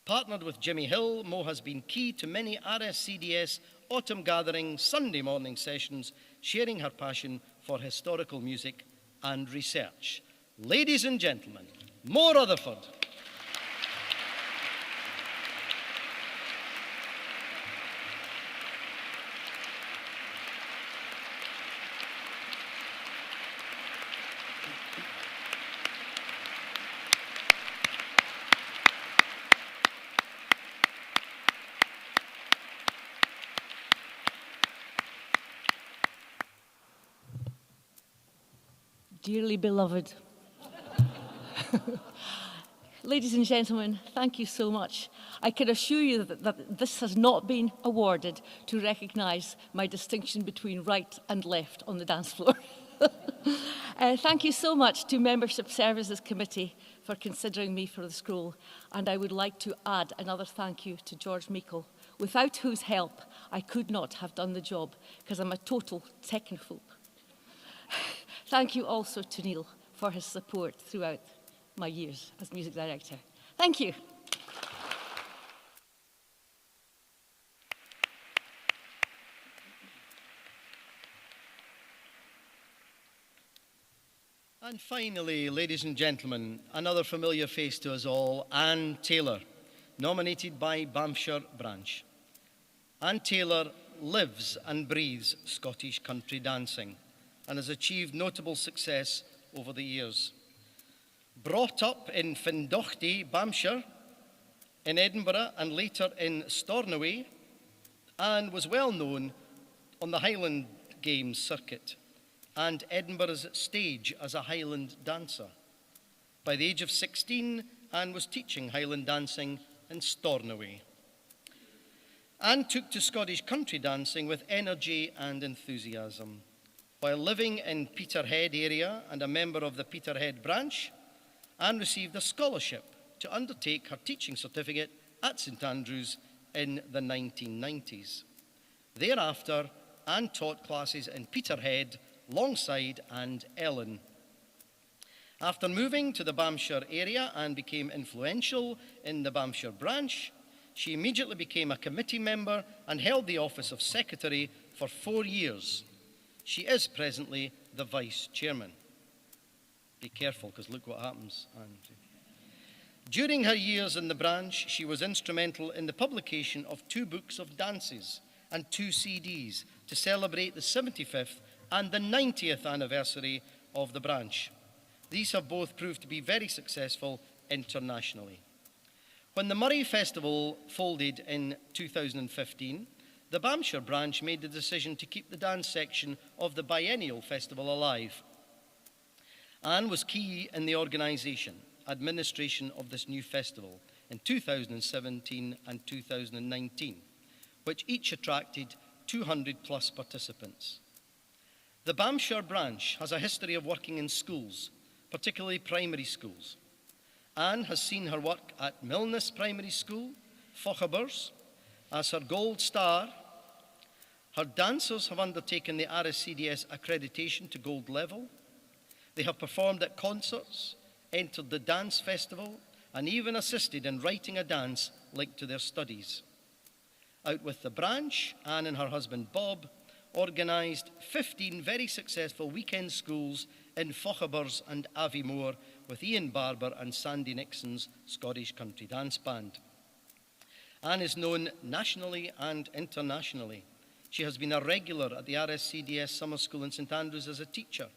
Partnered with Jimmy Hill, Mo has been key to many RSCDS autumn gathering Sunday morning sessions, sharing her passion for historical music and research. Ladies and gentlemen, Mo Rutherford. Dearly beloved. Ladies and gentlemen, thank you so much. I can assure you that this has not been awarded to recognise my distinction between right and left on the dance floor. Thank you so much to Membership Services Committee for considering me for the scroll, and I would like to add another thank you to George Meikle, without whose help I could not have done the job, because I'm a total technophobe. Thank you also to Neil for his support throughout my years as music director. Thank you. And finally, ladies and gentlemen, another familiar face to us all, Anne Taylor, nominated by Banffshire Branch. Anne Taylor lives and breathes Scottish country dancing and has achieved notable success over the years. Brought up in Findochty, Banffshire, in Edinburgh and later in Stornoway, Anne was well known on the Highland Games circuit and Edinburgh's stage as a Highland dancer. By the age of 16, Anne was teaching Highland dancing in Stornoway. Anne took to Scottish country dancing with energy and enthusiasm. While living in Peterhead area and a member of the Peterhead branch, Anne received a scholarship to undertake her teaching certificate at St Andrews in the 1990s. Thereafter, Anne taught classes in Peterhead, Longside and Ellon. After moving to the Banffshire area and became influential in the Banffshire branch, she immediately became a committee member and held the office of secretary for 4 years. She is presently the vice chairman. Be careful, because look what happens. During her years in the branch, she was instrumental in the publication of 2 books of dances and 2 CDs to celebrate the 75th and the 90th anniversary of the branch. These have both proved to be very successful internationally. When the Murray Festival folded in 2015, the Banffshire branch made the decision to keep the dance section of the biennial festival alive. Anne was key in the organisation, administration of this new festival in 2017 and 2019, which each attracted 200 plus participants. The Banffshire branch has a history of working in schools, particularly primary schools. Anne has seen her work at Milnes Primary School, Fochabers, as her gold star. Her dancers have undertaken the RSCDS accreditation to gold level. They have performed at concerts, entered the dance festival, and even assisted in writing a dance linked to their studies. Out with the branch, Anne and her husband Bob organised 15 very successful weekend schools in Fochabers and Aviemore with Ian Barber and Sandy Nixon's Scottish Country Dance Band. Anne is known nationally and internationally. She has been a regular at the RSCDS Summer School in St Andrews as a teacher,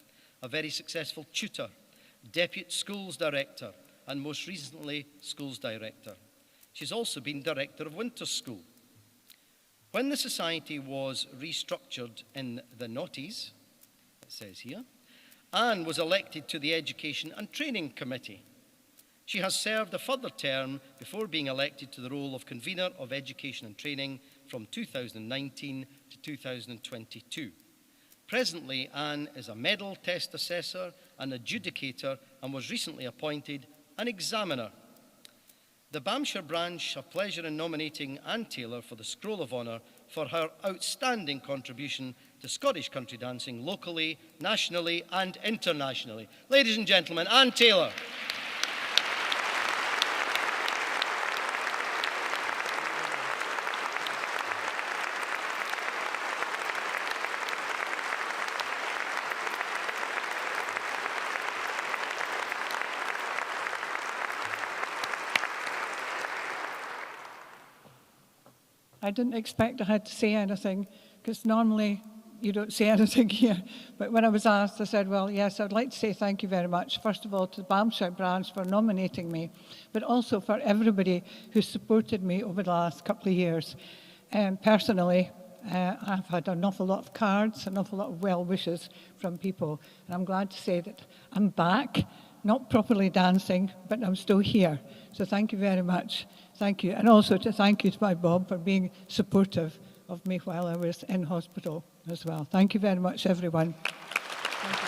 a very successful tutor, deputy schools director, and most recently, schools director. She's also been director of Winter School. When the society was restructured in the noughties, it says here, Anne was elected to the Education and Training Committee. She has served a further term before being elected to the role of Convener of Education and Training from 2019 to 2022. Presently, Anne is a medal test assessor, an adjudicator, and was recently appointed an examiner. The Banffshire branch have pleasure in nominating Anne Taylor for the Scroll of Honour for her outstanding contribution to Scottish country dancing locally, nationally and internationally. Ladies and gentlemen, Anne Taylor. I didn't expect I had to say anything, because normally you don't say anything here. But when I was asked, I said, well, yes, I'd like to say thank you very much, first of all, to the Banffshire branch for nominating me, but also for everybody who supported me over the last couple of years. Personally, I've had an awful lot of cards, an awful lot of well wishes from people, and I'm glad to say that I'm back, not properly dancing, but I'm still here. So thank you very much. Thank you. And also to thank you to my Bob for being supportive of me while I was in hospital as well. Thank you very much, everyone. Thank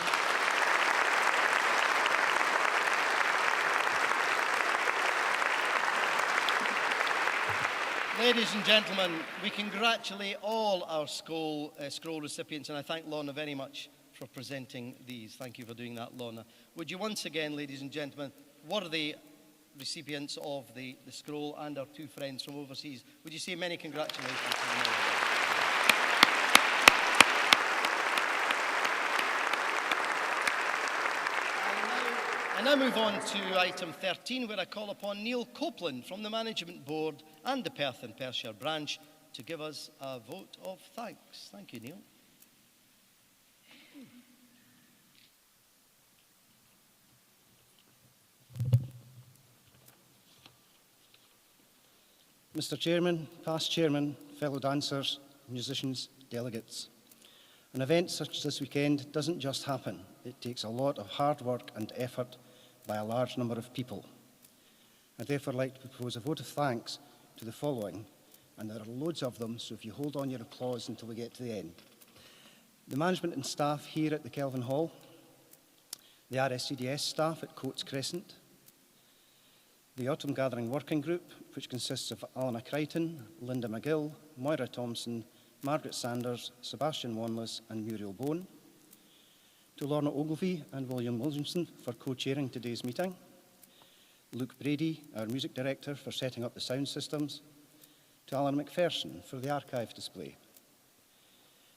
you. Ladies and gentlemen, we congratulate all our scroll recipients, and I thank Lorna very much for presenting these. Thank you for doing that, Lorna. Would you once again, ladies and gentlemen, what are the recipients of the scroll and our 2 friends from overseas? Would you say many congratulations to them all? now move on to item 13, where I call upon Neil Copeland from the Management Board and the Perth and Perthshire branch to give us a vote of thanks. Thank you, Neil. Mr. Chairman, past chairman, fellow dancers, musicians, delegates. An event such as this weekend doesn't just happen. It takes a lot of hard work and effort by a large number of people. I'd therefore like to propose a vote of thanks to the following, and there are loads of them, so if you hold on your applause until we get to the end. The management and staff here at the Kelvin Hall, the RSCDS staff at Coates Crescent, the Autumn Gathering Working Group, which consists of Alana Crichton, Linda McGill, Moira Thompson, Margaret Sanders, Sebastian Wanless and Muriel Bone, to Lorna Ogilvie and William Williamson for co-chairing today's meeting, Luke Brady, our music director, for setting up the sound systems, to Alan McPherson for the archive display,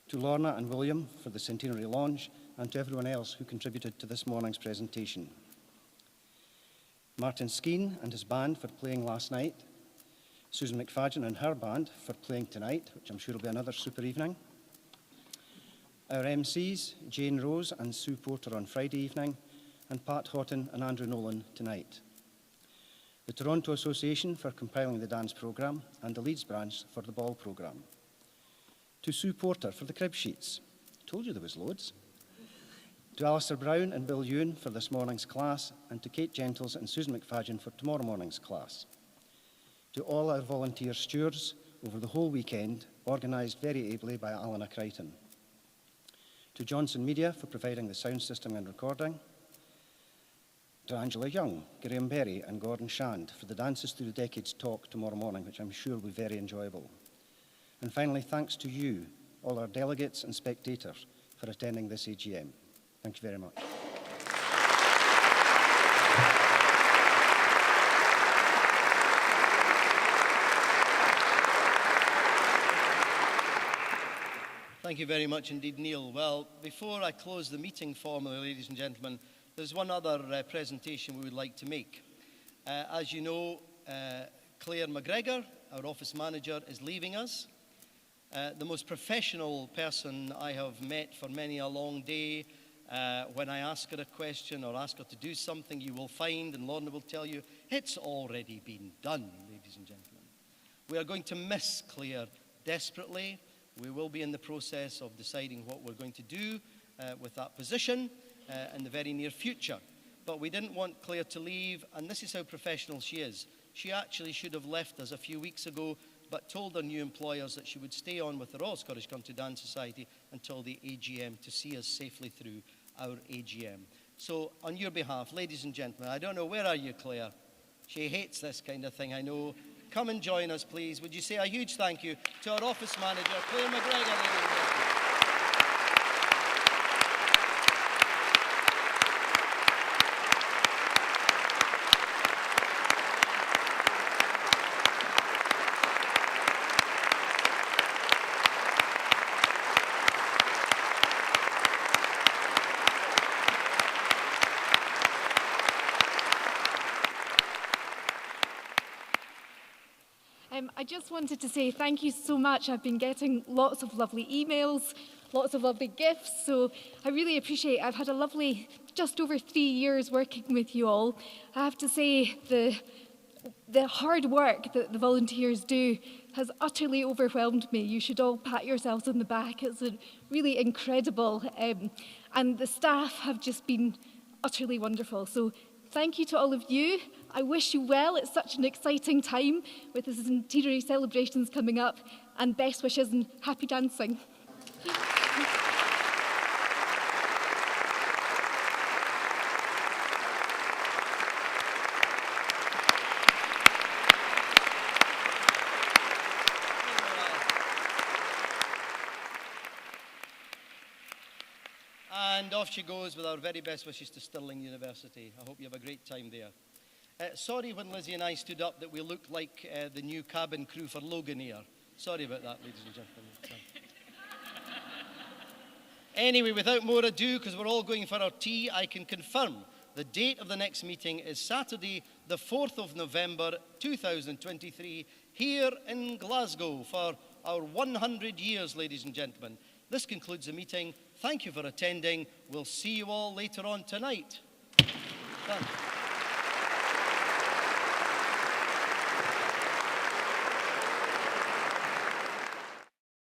to Lorna and William for the centenary launch, and to everyone else who contributed to this morning's presentation. Martin Skeen and his band for playing last night, Susan McFadden and her band for playing tonight, which I'm sure will be another super evening. Our MCs, Jane Rose and Sue Porter on Friday evening, and Pat Houghton and Andrew Nolan tonight. The Toronto Association for compiling the dance programme, and the Leeds branch for the ball programme. To Sue Porter for the crib sheets. Told you there was loads. To Alistair Brown and Bill Ewan for this morning's class, and to Kate Gentles and Susan McFadden for tomorrow morning's class. To all our volunteer stewards over the whole weekend, organised very ably by Alana Crichton. To Johnson Media for providing the sound system and recording. To Angela Young, Graham Berry and Gordon Shand for the Dances Through the Decades talk tomorrow morning, which I'm sure will be very enjoyable. And finally, thanks to you, all our delegates and spectators, for attending this AGM. Thank you very much. Thank you very much indeed, Neil. Well, before I close the meeting formally, ladies and gentlemen, there's one other presentation we would like to make. As you know, Claire McGregor, our office manager, is leaving us. The most professional person I have met for many a long day. When I ask her a question or ask her to do something, you will find, and Lorna will tell you, it's already been done, ladies and gentlemen. We are going to miss Claire desperately. We will be in the process of deciding what we're going to do with that position in the very near future. But we didn't want Claire to leave, and this is how professional she is. She actually should have left us a few weeks ago, but told her new employers that she would stay on with the Royal Scottish Country Dance Society until the AGM to see us safely through our AGM. So on your behalf, ladies and gentlemen, I don't know, where are you, Claire? She hates this kind of thing, I know. Come and join us, please. Would you say a huge thank you to our office manager, Claire McGregor, ladies and gentlemen. I just wanted to say thank you so much. I've been getting lots of lovely emails, lots of lovely gifts, so I really appreciate it. I've had a lovely, just over 3 years working with you all. I have to say the hard work that the volunteers do has utterly overwhelmed me. You should all pat yourselves on the back. It's really incredible. And the staff have just been utterly wonderful. So thank you to all of you. I wish you well. It's such an exciting time with the centenary celebrations coming up, and best wishes and happy dancing. And off she goes with our very best wishes to Stirling University. I hope you have a great time there. Sorry when Lizzie and I stood up that we looked like the new cabin crew for Loganair. Sorry about that, ladies and gentlemen. Anyway, without more ado, because we're all going for our tea, I can confirm The date of the next meeting is Saturday, the 4th of November 2023, here in Glasgow for our 100 years, ladies and gentlemen. This concludes the meeting. Thank you for attending. We'll see you all later on tonight. Done.